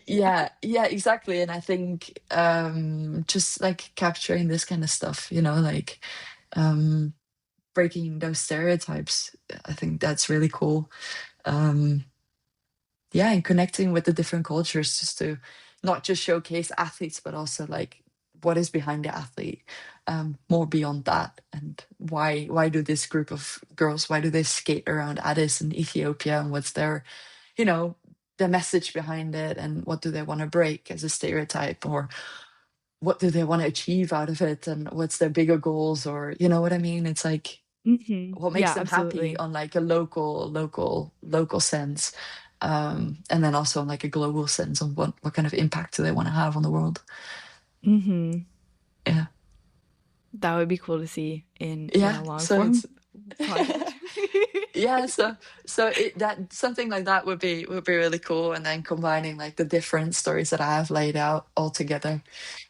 yeah, yeah, exactly. And I think just like capturing this kind of stuff, like um, breaking those stereotypes, I think that's really cool. Um, yeah, and connecting with the different cultures just to not just showcase athletes, but also like what is behind the athlete, more beyond that, and why do this group of girls, why do they skate around Addis in Ethiopia, and what's their, you know, the message behind it, and what do they want to break as a stereotype, or what do they want to achieve out of it, and what's their bigger goals, or you know what I mean? It's like what makes Yeah, them happy absolutely. on like a local sense, and then also on like a global sense on what kind of impact do they want to have on the world. Hmm. Yeah. That would be cool to see in Yeah, a long so it's form project. yeah, so that something like that would be really cool, and then combining like the different stories that I have laid out all together.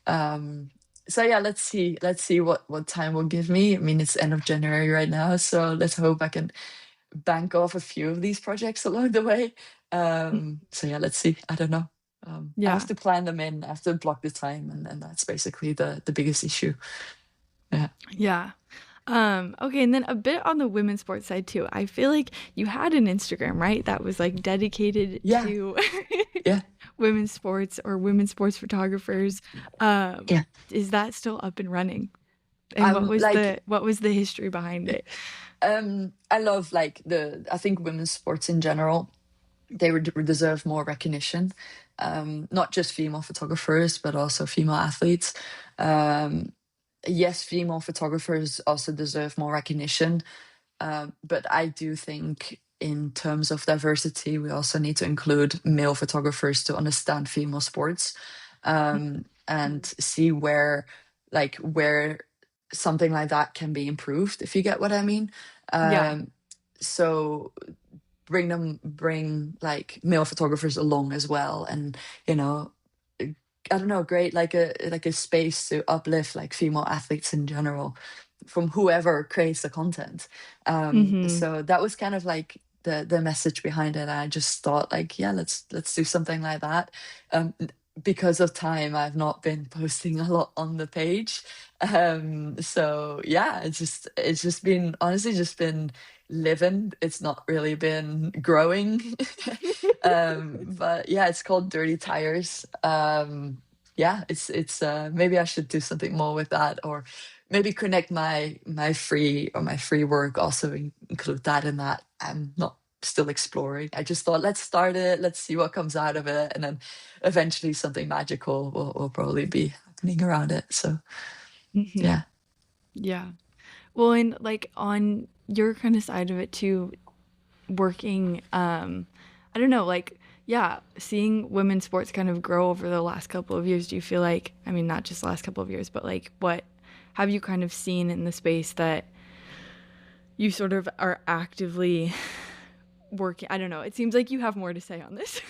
um so yeah, let's see what time will give me. I mean, it's end of January right now, so let's hope I can bank off a few of these projects along the way. So yeah, let's see. I don't know. I have Yeah. to plan them in, I have to block the time, and that's basically the biggest issue. Yeah. Yeah. Okay, and then a bit on the women's sports side too. I feel like you had an Instagram, right? That was like dedicated Yeah. to Yeah. women's sports or women's sports photographers. Um, Yeah. is that still up and running? And what was Like the history behind it? I love like I think women's sports in general, they would deserve more recognition. Not just female photographers, but also female athletes. Um, yes, female photographers also deserve more recognition. But I do think in terms of diversity, we also need to include male photographers to understand female sports, and see where something like that can be improved, if you get what I mean. Yeah. Um, so bring like male photographers along as well, and you know I don't know, great like a space to uplift like female athletes in general from whoever creates the content. Hmm. So that was kind of like the message behind it. I just thought like, yeah, let's do something like that. Because of time, I've not been posting a lot on the page. So yeah, it's just been honestly just been living. It's not really been growing. But yeah, it's called Dirty Tires. Yeah, it's maybe I should do something more with that, or maybe connect my free work, also include that in that. I'm not still exploring. I just thought, let's start it, let's see what comes out of it, and then eventually something magical will probably be happening around it. So Hmm. yeah. Yeah. Well, and like on your kind of side of it too, working, I don't know, like, yeah, seeing women's sports kind of grow over the last couple of years, do you feel like, I mean, not just the last couple of years, but like, what have you kind of seen in the space that you sort of are actively working? I don't know. It seems like you have more to say on this.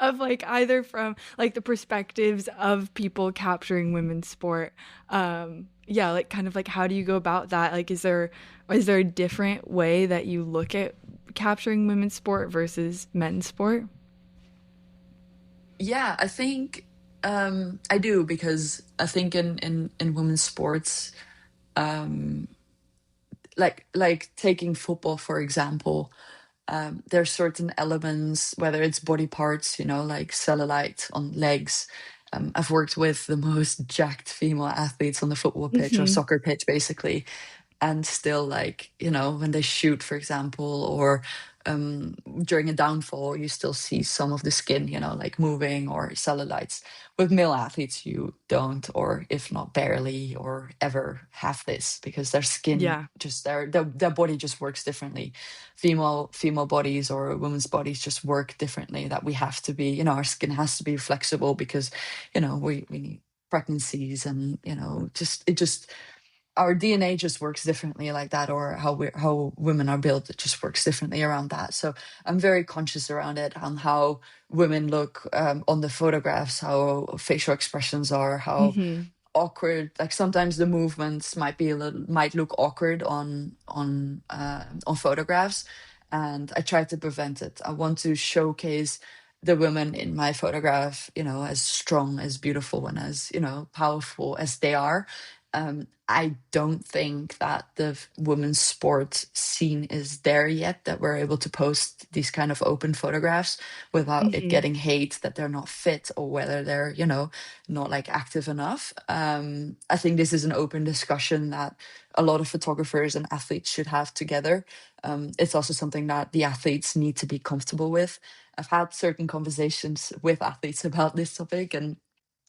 Of like either from like the perspectives of people capturing women's sport. Yeah, like kind of like how do you go about that? Like is there a different way that you look at capturing women's sport versus men's sport? Yeah, I think I do, because I think in women's sports, like taking football for example, there's certain elements, whether it's body parts, like cellulite on legs. I've worked with the most jacked female athletes on the football pitch or Mm-hmm. soccer pitch, basically, and still, like, when they shoot, for example, or during a downfall, you still see some of the skin, like moving, or cellulites. With male athletes, you don't, or if not barely or ever have this, because their skin Yeah. just their body just works differently. Female bodies or women's bodies just work differently. That we have to be, our skin has to be flexible, because we need pregnancies, and just our DNA just works differently like that, or how women are built, it just works differently around that. So I'm very conscious around it, on how women look on the photographs, how facial expressions are, how Mm-hmm. awkward, like sometimes the movements might look awkward on photographs, and I try to prevent it. I want to showcase the women in my photograph, as strong, as beautiful, and as powerful as they are. I don't think that the women's sport scene is there yet, that we're able to post these kind of open photographs without it Mm-hmm. getting hate, that they're not fit, or whether they're not like active enough. I think this is an open discussion that a lot of photographers and athletes should have together. It's also something that the athletes need to be comfortable with. I've had certain conversations with athletes about this topic, and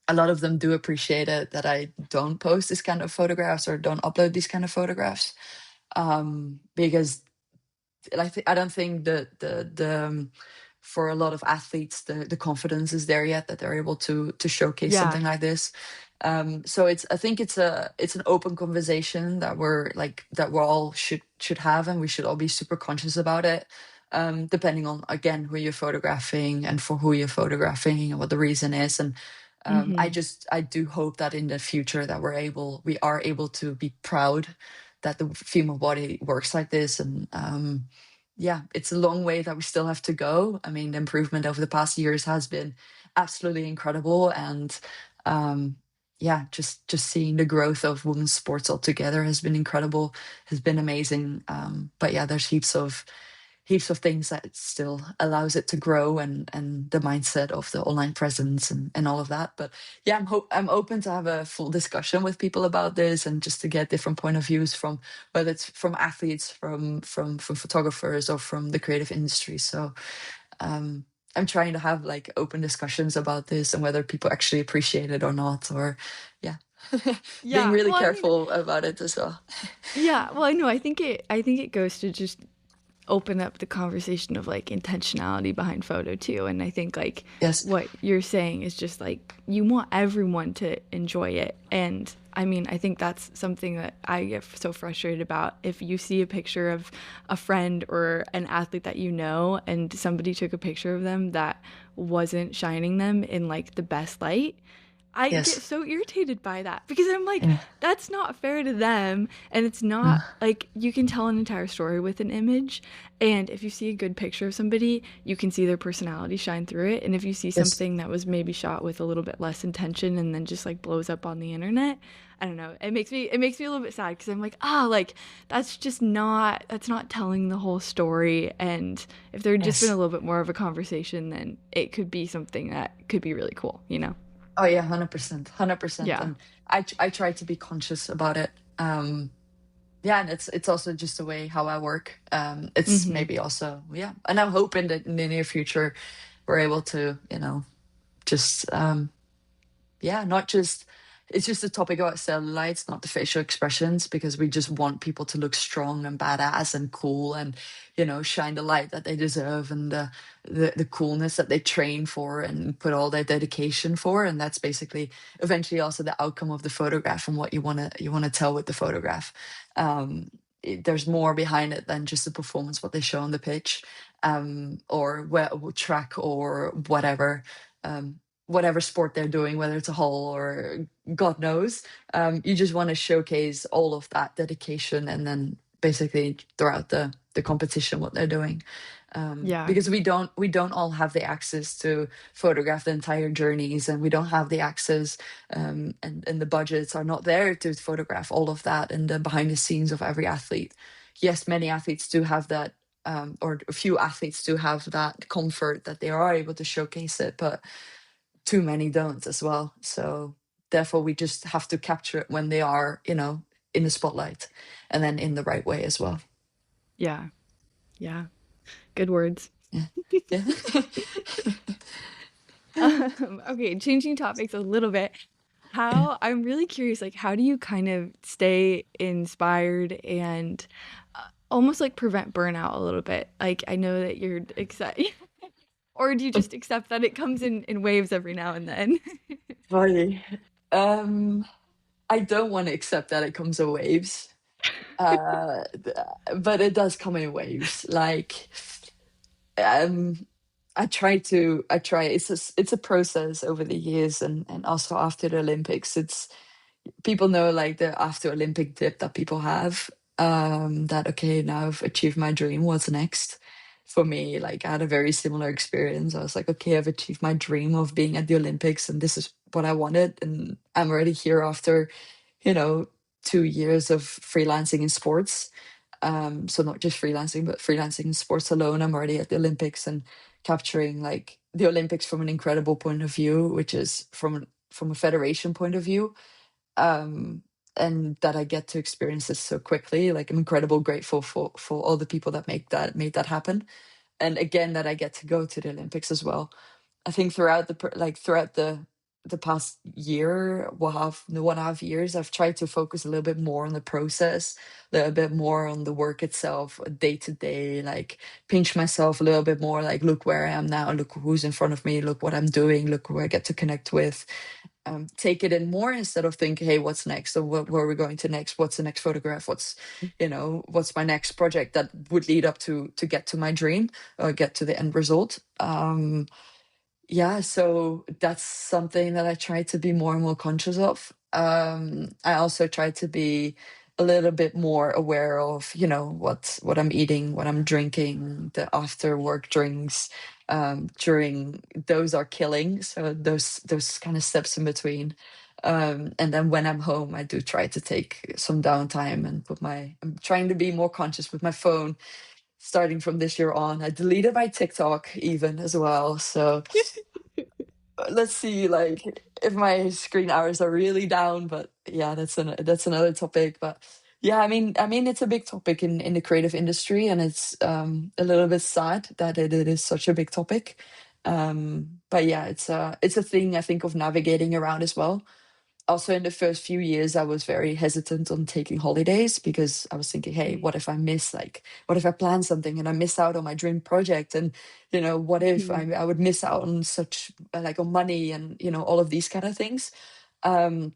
a lot of them do appreciate it that I don't post this kind of photographs, or don't upload these kind of photographs, because I don't think the for a lot of athletes, the confidence is there yet, that they're able to showcase Yeah. something like this. So I think it's an open conversation that we all should have, and we should all be super conscious about it. Depending on, again, who you're photographing, and for who you're photographing, and what the reason is. And Mm-hmm. I do hope that in the future, that we are able to be proud that the female body works like this. And yeah, it's a long way that we still have to go. I mean, the improvement over the past years has been absolutely incredible. And yeah, just seeing the growth of women's sports altogether has been incredible, has been amazing. But yeah, there's heaps of things that it still allows it to grow, and the mindset of the online presence, and all of that. But yeah, I'm open to have a full discussion with people about this, and just to get different point of views, from whether it's from athletes, from photographers, or from the creative industry. So I'm trying to have like open discussions about this, and whether people actually appreciate it or not, or yeah. Being Yeah. really Well, I mean, careful about it as well. yeah. Well, I know. I think it goes to just open up the conversation of like intentionality behind photo too. And I think like Yes. what you're saying is just like you want everyone to enjoy it. And I mean, I think that's something that I get so frustrated about. If you see a picture of a friend or an athlete that you know, and somebody took a picture of them that wasn't shining them in like the best light, I get Yes. so irritated by that because I'm like, Yeah. that's not fair to them. And it's not like you can tell an entire story with an image. And if you see a good picture of somebody, you can see their personality shine through it. And if you see Yes. something that was maybe shot with a little bit less intention and then just like blows up on the internet, I don't know. It makes me a little bit sad because I'm like, like that's not telling the whole story. And if there had just been a Yes. little bit more of a conversation, then it could be something that could be really cool, you know? Oh yeah, 100%, 100%. Yeah. And I try to be conscious about it. Yeah, and it's also just the way how I work. It's Mm-hmm. maybe also, yeah. And I'm hoping that in the near future we're able to, just yeah, not just, it's just a topic about cellulites, not the facial expressions, because we just want people to look strong and badass and cool and, shine the light that they deserve and the coolness that they train for and put all their dedication for. And that's basically eventually also the outcome of the photograph and what you want to tell with the photograph. There's more behind it than just the performance, what they show on the pitch, or track or whatever. Whatever sport they're doing, whether it's a hull or God knows. You just want to showcase all of that dedication and then basically throughout the competition what they're doing. Yeah. Because we don't all have the access to photograph the entire journeys, and we don't have the access, and the budgets are not there to photograph all of that and the behind the scenes of every athlete. Yes, many athletes do have that, or a few athletes do have that comfort that they are able to showcase it, but too many don't as well. So therefore, we just have to capture it when they are, in the spotlight, and then in the right way as well. Yeah. Yeah. Good words. Yeah, yeah. Okay, changing topics a little bit. How I'm really curious, like, how do you kind of stay inspired and almost like prevent burnout a little bit? Like, I know that you're excited, or do you just accept that it comes in waves every now and then? Funny. Um, I don't want to accept that it comes in waves, uh, but it does come in waves. Like, um, I try. It's a process over the years, and also after the Olympics. It's people know like the after Olympic dip that people have. That okay, now I've achieved my dream. What's next? For me, like I had a very similar experience. I was like, okay, I've achieved my dream of being at the Olympics, and this is what I wanted, and I'm already here after, you know, 2 years of freelancing in sports. So not just freelancing, but freelancing in sports alone. I'm already at the Olympics and capturing like the Olympics from an incredible point of view, which is from a federation point of view, um, and that I get to experience this so quickly. Like I'm incredibly grateful for all the people that made that happen, and again that I get to go to the Olympics as well. I think throughout the past year, 1.5 years, I've tried to focus a little bit more on the process, a little bit more on the work itself, day to day, like pinch myself a little bit more, like look where I am now, look who's in front of me, look what I'm doing, look who I get to connect with, take it in more instead of thinking, hey, what's next? Or where are we going to next? What's the next photograph? What's my next project that would lead up to get to my dream or get to the end result? Yeah, so that's something that I try to be more and more conscious of. I also try to be a little bit more aware of, what I'm eating, what I'm drinking, the after work drinks. During those are killing, so those kind of steps in between. And then when I'm home, I do try to take some downtime and I'm trying to be more conscious with my phone. Starting from this year on, I deleted my TikTok even as well. So let's see like if my screen hours are really down, but yeah, that's another topic. But yeah, I mean it's a big topic in the creative industry, and it's a little bit sad that it is such a big topic. But yeah, it's a thing I think of navigating around as well. Also in the first few years I was very hesitant on taking holidays because I was thinking, hey, what if I miss, like what if I plan something and I miss out on my dream project, and what if Mhm. I would miss out on such like on money and all of these kind of things. um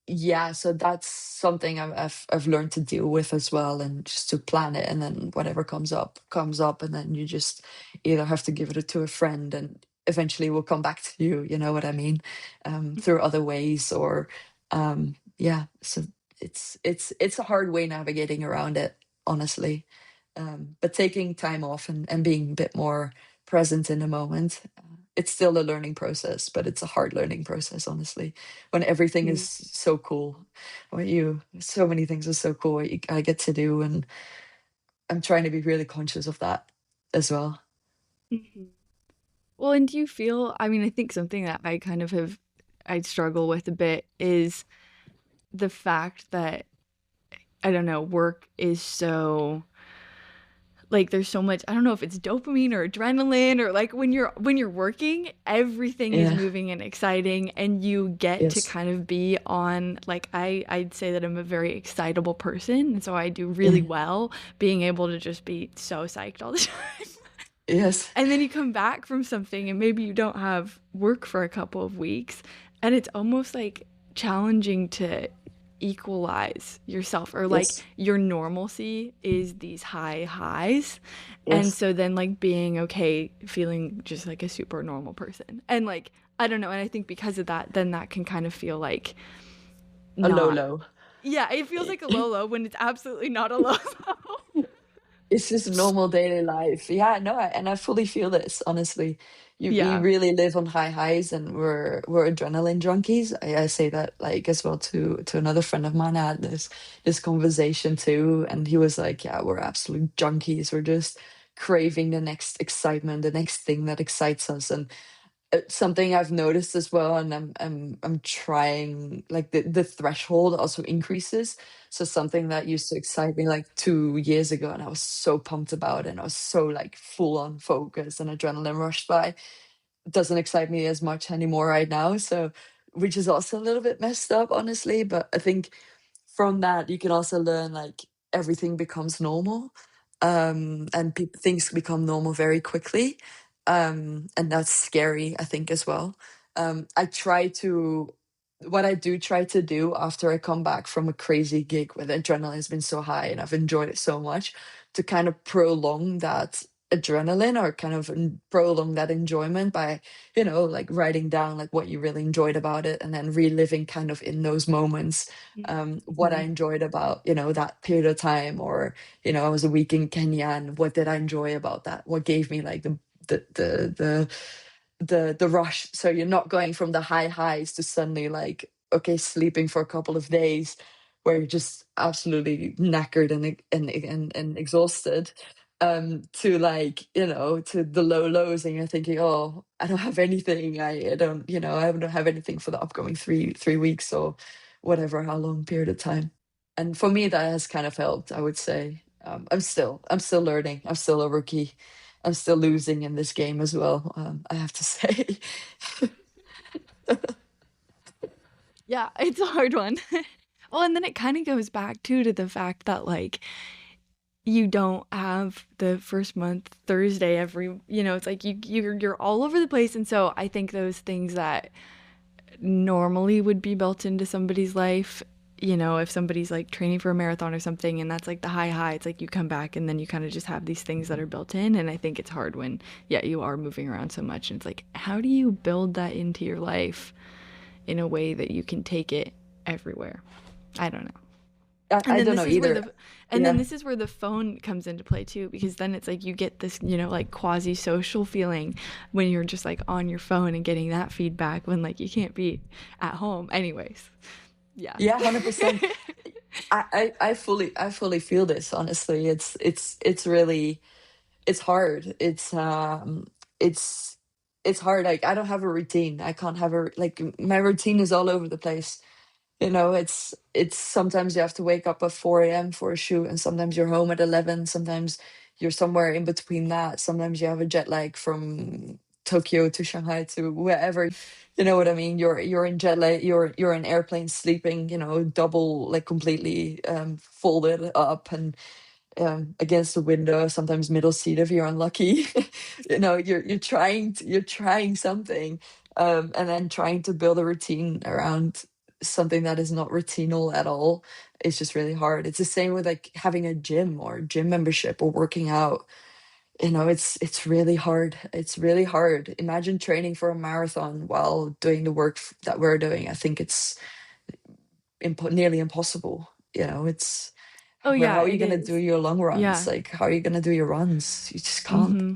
yeah, so that's something I've learned to deal with as well, and just to plan it, and then whatever comes up, and then you just either have to give it to a friend, and eventually will come back to you. You know what I mean? Through other ways, or yeah. So it's a hard way navigating around it, honestly. But taking time off and being a bit more present in the moment. It's still a learning process, but it's a hard learning process, honestly. When everything is so cool, when so many things are so cool, I get to do, and I'm trying to be really conscious of that as well. Mhm. Well, and do you feel, I mean, I think something that I kind of have, I struggle with a bit is the fact that, I don't know, work is so, like there's so much, I don't know if it's dopamine or adrenaline, or like when you're working, everything is Yeah. moving and exciting, and you get to Yes. kind of be on, like I'd say that I'm a very excitable person, and so I do really Yeah. well being able to just be so psyched all the time. Yes. And then you come back from something and maybe you don't have work for a couple of weeks, and it's almost like challenging to equalize yourself, or like Yes. your normalcy is these high highs. And Yes. so then like being okay feeling just like a super normal person. And like I don't know, and I think because of that then that can kind of feel like A low not, low. yeah, it feels like a low low when it's absolutely not a low low. It's just normal daily life. Yeah, no, and I fully feel this, honestly. We Yeah. really live on high highs, and we're adrenaline junkies. I say that like as well to another friend of mine. I had this conversation too, and he was like, "Yeah, we're absolute junkies. We're just craving the next excitement, the next thing that excites us." And something I've noticed as well, and I'm trying, like the threshold also increases. So something that used to excite me like 2 years ago, and I was so pumped about it, and I was so like full on focus and adrenaline rushed by, doesn't excite me as much anymore right now. So, which is also a little bit messed up, honestly. But I think from that you can also learn like everything becomes normal, and things become normal very quickly, and that's scary, I think, as well. I try to What I do try to do after I come back from a crazy gig where the adrenaline has been so high and I've enjoyed it so much, to kind of prolong that adrenaline, or kind of prolong that enjoyment by, like writing down like what you really enjoyed about it, and then reliving kind of in those moments, what I Mhm. enjoyed about, that period of time. Or, I was a week in Kenya, and what did I enjoy about that? What gave me like the the the the rush? So you're not going from the high highs to suddenly like, okay, sleeping for a couple of days where you're just absolutely knackered and exhausted, to like, to the low lows, and you're thinking, oh, I don't have anything. I don't, I don't have anything for the upcoming three weeks, or whatever, how long period of time. And for me, that has kind of helped, I would say. I'm still learning. I'm still a rookie. I'm still losing in this game as well. I have to say. Yeah, it's a hard one. Well, and then it kind of goes back too to the fact that like you don't have the first month Thursday every, it's like you're all over the place, and so I think those things that normally would be built into somebody's life, if somebody's like training for a marathon or something and that's like the high, it's like you come back and then you kind of just have these things that are built in, and I think it's hard when, yeah, you are moving around so much, and it's like how do you build that into your life in a way that you can take it everywhere? I don't know. And I then don't this know is where either. the and then Yeah. this is where the phone comes into play too, because then it's like you get this, like quasi social feeling when you're just like on your phone and getting that feedback when like you can't be at home. Anyways. Yeah. Yeah, 100%. I fully feel this, honestly. It's really, it's hard. It's it's hard. Like, I don't have a routine. I can't have like, my routine is all over the place. It's sometimes you have to wake up at 4 a.m. for a shoot, and sometimes you're home at 11. Sometimes you're somewhere in between that. Sometimes you have a jet lag from Tokyo to Shanghai to wherever. You know what I mean? You're in jet lag. You're in airplane sleeping. Double, like completely folded up, and against the window. Sometimes middle seat if you're unlucky. You're trying something, and then trying to build a routine around something that is not routinal at all. It's just really hard. It's the same with like having a gym or gym membership or working out. it's really hard. It's really hard. Imagine training for a marathon while doing the work that we're doing. I think it's nearly impossible. It's Oh how yeah, are you it going to do is. your long runs? Yeah. Like, how are you going to do your runs? You just can't. Mm-hmm.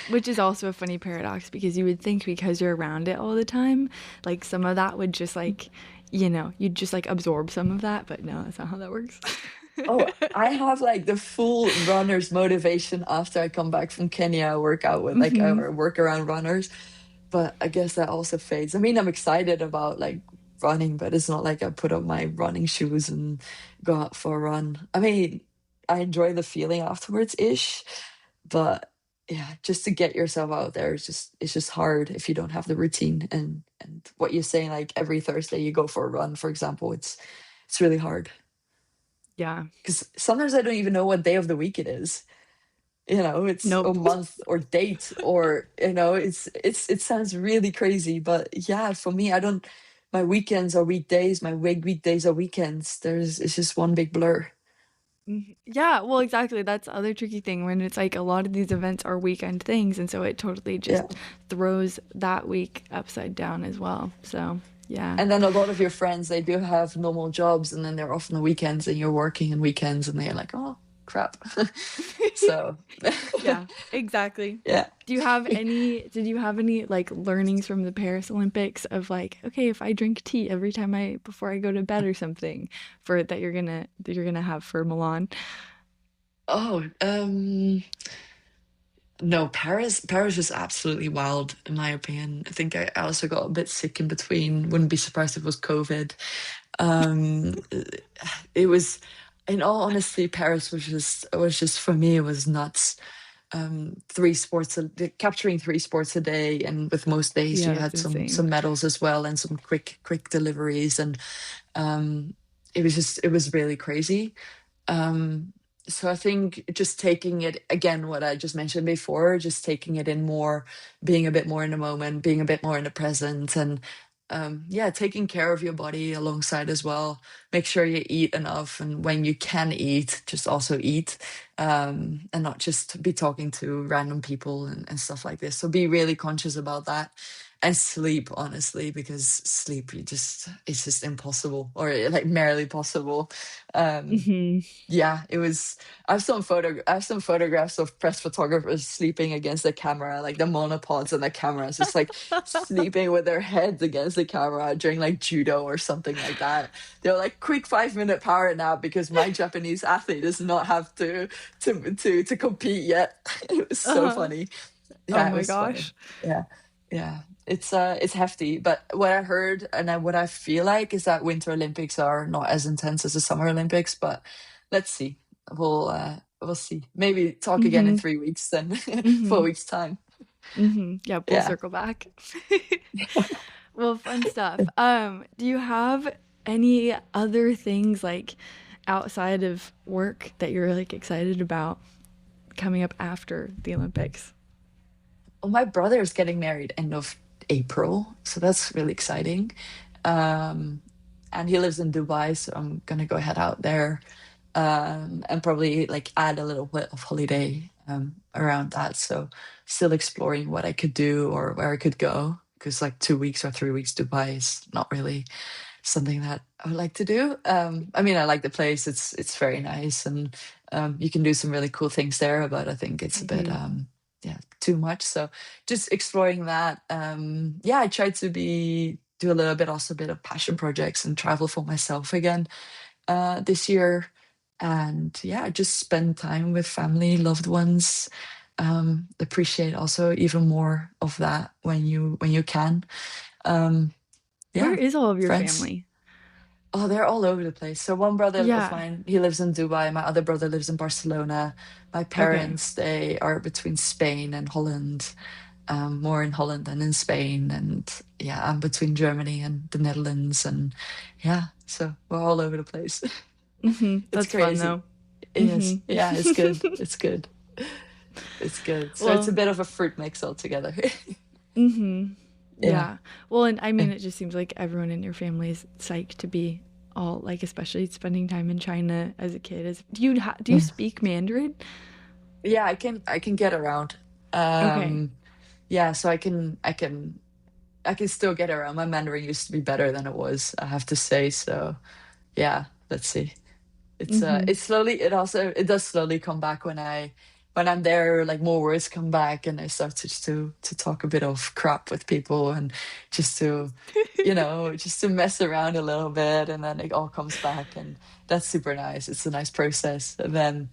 Which is also a funny paradox because you would think because you're around it all the time, like some of that would just like, you'd just like absorb some of that, but no, that's not how that works. Oh, I have like the full runner's motivation after I come back from Kenya. I work out with like, Mm-hmm. or work around runners, but I guess that also fades. I mean, I'm excited about like running, but it's not like I put on my running shoes and go out for a run. I mean, I enjoy the feeling afterwards ish, but yeah, just to get yourself out there is just it's just hard if you don't have the routine. And what you're saying, like every Thursday you go for a run, for example, it's really hard Yeah. because sometimes I don't even know what day of the week it is. It's a Nope. month or date, or it sounds really crazy, but yeah, for me, I don't. My weekends are weekdays. My weekdays are weekends. It's just one big blur. Yeah, well, exactly. That's the other tricky thing when it's like a lot of these events are weekend things, and so it totally Yeah. just throws that week upside down as well. So, yeah. And then a lot of your friends, they do have normal jobs, and then they're off on the weekends, and you're working on weekends, and they're like, oh crap. So Yeah, exactly. yeah. Did you have any like learnings from the Paris Olympics of like, okay, if I drink tea every time before I go to bed or something for that you're gonna have for Milan? Oh, no, Paris was absolutely wild in my opinion. I think I also got a bit sick in between. Wouldn't be surprised if it was COVID. Um, it was, in all honesty, Paris was just for me, it was nuts. Three sports, capturing three sports a day, and with most days you Yeah, that's had some insane. medals as well and some quick deliveries, and um, it was really crazy. Um, so I think just taking it again, what I just mentioned before, just taking it in more, being a bit more in the moment, being a bit more in the present, and yeah, taking care of your body alongside as well. Make sure you eat enough, and when you can eat, just also eat, and not just be talking to random people and stuff like this. So be really conscious about that. And sleep, honestly, because sleep, it's just impossible, or like merely possible. Um, Hmm. yeah, it was. I have some photographs of press photographers sleeping against the camera, like the monopods on the cameras, just like sleeping with their heads against the camera during like judo or something like that. They're like, quick 5 minute power nap because my Japanese athlete does not have to compete yet. It was so Uh-huh. funny. Oh Yeah, it my was funny. gosh. Yeah, yeah. It's hefty, but what I heard and what I feel like is that Winter Olympics are not as intense as the Summer Olympics, but let's see. We'll see. Maybe talk again in Hmm. 3 weeks, then Hmm. 4 weeks time. Yeah, we'll Yeah. circle back. Well, fun stuff. Do you have any other things like outside of work that you're like excited about coming up after the Olympics? Well, my brother is getting married end of April, so that's really exciting. Um, and he lives in Dubai, so I'm gonna go head out there, and probably like add a little bit of holiday around that. So still exploring what I could do or where I could go, because like 2 weeks or 3 weeks Dubai is not really something that I would like to do. I mean, I like the place; it's very nice, and you can do some really cool things there. But I think it's a bit Hmm. yeah, too much. So just exploring that. Yeah, I try to be do a little bit also a bit of passion projects and travel for myself again this year. And yeah, just spend time with family, loved ones. Appreciate also even more of that when you can. Um, Where yeah, is all of your friends. family? Oh, they're all over the place. So one brother of Yeah. mine, he lives in Dubai. My other brother lives in Barcelona. My Okay. parents, they are between Spain and Holland, more in Holland than in Spain. And yeah, I'm between Germany and the Netherlands. And yeah, so we're all over the place. It's That's fun crazy. though. Yes. Hmm. Yeah, it's good. It's good. It's good. So it's a Well, bit of a fruit mix altogether. hmm. Yeah. Yeah. Well, and I mean, it just seems like everyone in your family is psyched to be especially spending time in China as a kid. Do you speak Mandarin? Yeah, I can get around. Okay. Um, yeah, so I can still get around. My Mandarin used to be better than it was, I have to say. So yeah, let's see. Mm-hmm. It's slowly, it does slowly come back when I'm there, like more words come back and I start to talk a bit of crap with people and just to just to mess around a little bit, and then it all comes back, and that's super nice. It's a nice process. And then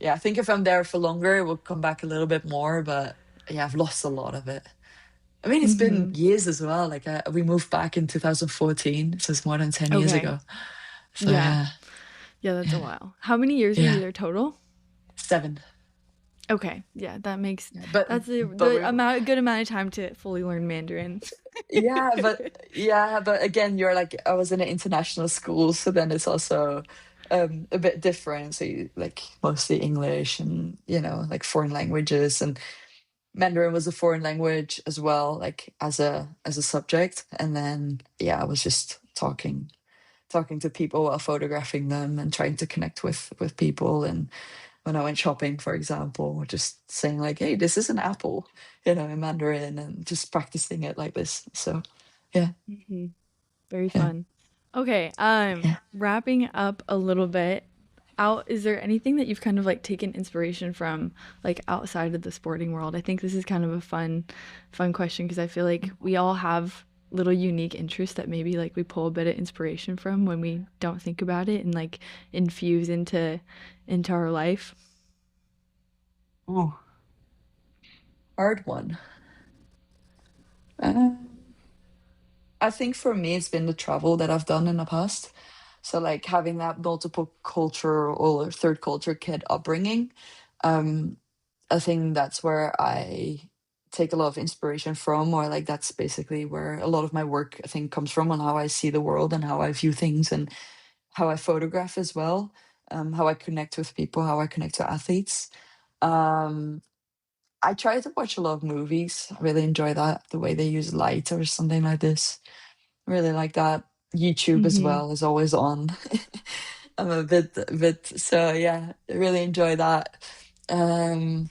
yeah, I think if I'm there for longer it will come back a little bit more, but yeah, I've lost a lot of it. I mean, it's been Mm-hmm. years as well. Like we moved back in 2014, so it's more than 10 years Okay. ago. So Yeah. yeah, Yeah, that's a yeah, while. How many years were you yeah. there total? 7. Okay. Yeah, that makes Yeah, that's but the amount good amount of time to fully learn Mandarin. yeah, but again, you're like, I was in an international school, so then it's also a bit different. So you like mostly English and like foreign languages, and Mandarin was a foreign language as well, like as a subject. And then yeah, I was just talking to people while photographing them and trying to connect with people. And when I went shopping, for example, just saying like, "Hey, this is an apple," in Mandarin, and just practicing it like this. So, yeah, Hmm. Very yeah, fun. Okay, yeah. wrapping up a little bit, out is there anything that you've kind of like taken inspiration from like outside of the sporting world? I think this is kind of a fun question because I feel like we all have little unique interests that maybe like we pull a bit of inspiration from when we don't think about it and like infuse into our life. Ooh, hard one. Uh, I think for me, it's been the travel that I've done in the past. So like having that multiple culture or third culture kid upbringing. Um, I think that's where I take a lot of inspiration from, or like that's basically where a lot of my work I think comes from, on how I see the world and how I view things and how I photograph as well, how I connect with people, how I connect to athletes. Um, I try to watch a lot of movies. I really enjoy that, the way they use light or something like this. I really like that. YouTube as Mm-hmm. well is always on. I'm a bit, so yeah, I really enjoy that. Um,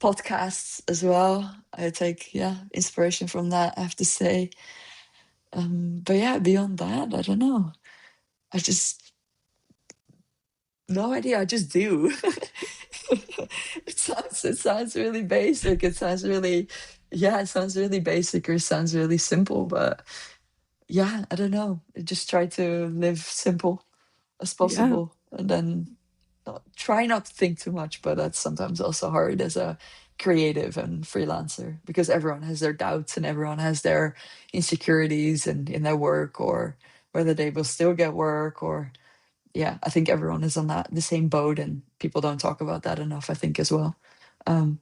Podcasts as well. I take, yeah, inspiration from that, I have to say. But yeah, beyond that, I don't know. I just No idea. I just do. It sounds really basic. It sounds really basic, or it sounds really simple, but yeah, I don't know. I just try to live simple as Yeah. possible, and then try not to think too much, but that's sometimes also hard as a creative and freelancer, because everyone has their doubts and everyone has their insecurities in their work, or whether they will still get work, or yeah, I think everyone is on the same boat, and people don't talk about that enough, I think, as well. Um,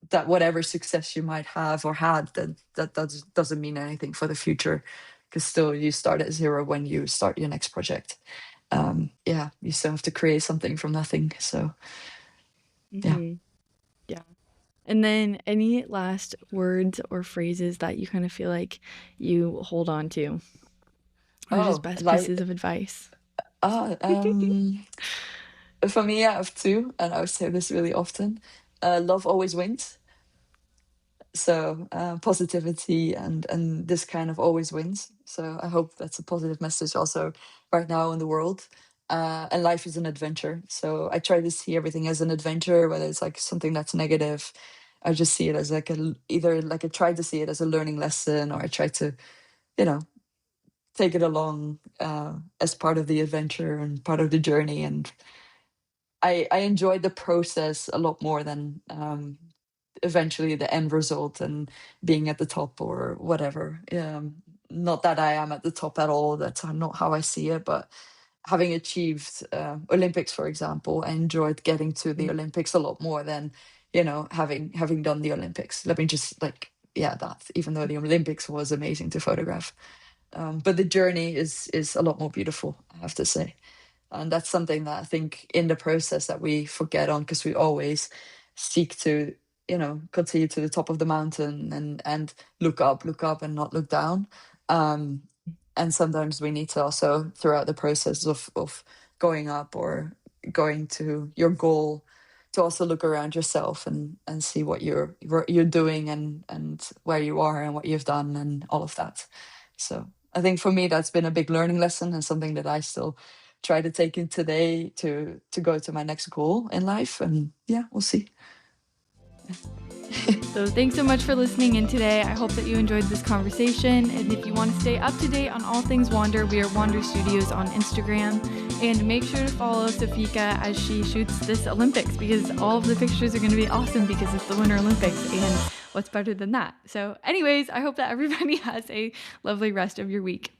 that whatever success you might have or had, that doesn't mean anything for the future, because still you start at zero when you start your next project. Yeah, you still have to create something from nothing. So yeah. Mm-hmm. Yeah. And then any last words or phrases that you kind of feel like you hold on to, or just Oh, best pieces like of advice? ah, for me, I have two, and I would say this really often. Love always wins. So positivity and this kind of always wins. So I hope that's a positive message also right now in the world. And life is an adventure. So I try to see everything as an adventure, whether it's like something that's negative. I just see it as like either like I try to see it as a learning lesson, or I try to, you know, take it along as part of the adventure and part of the journey. And I enjoy the process a lot more than eventually the end result and being at the top or whatever. Not that I am at the top at all. That's not how I see it. But having achieved Olympics, for example, I enjoyed getting to the Olympics a lot more than having done the Olympics. Let me just like yeah that even though the Olympics was amazing to photograph, but the journey is a lot more beautiful, I have to say. And that's something that I think in the process that we forget on, because we always seek to, continue to the top of the mountain and look up and not look down. Um, and sometimes we need to also, throughout the process of going up or going to your goal, also look around yourself and see what you're doing and where you are and what you've done and all of that. So I think for me that's been a big learning lesson and something that I still try to take in today to go to my next goal in life. And yeah, we'll see. So thanks so much for listening in today. I hope that you enjoyed this conversation. And if you want to stay up to date on all things Wander, we are Wander Studios on Instagram. And make sure to follow Sofieke as she shoots this Olympics, because all of the pictures are going to be awesome because it's the Winter Olympics. And what's better than that? So anyways, I hope that everybody has a lovely rest of your week.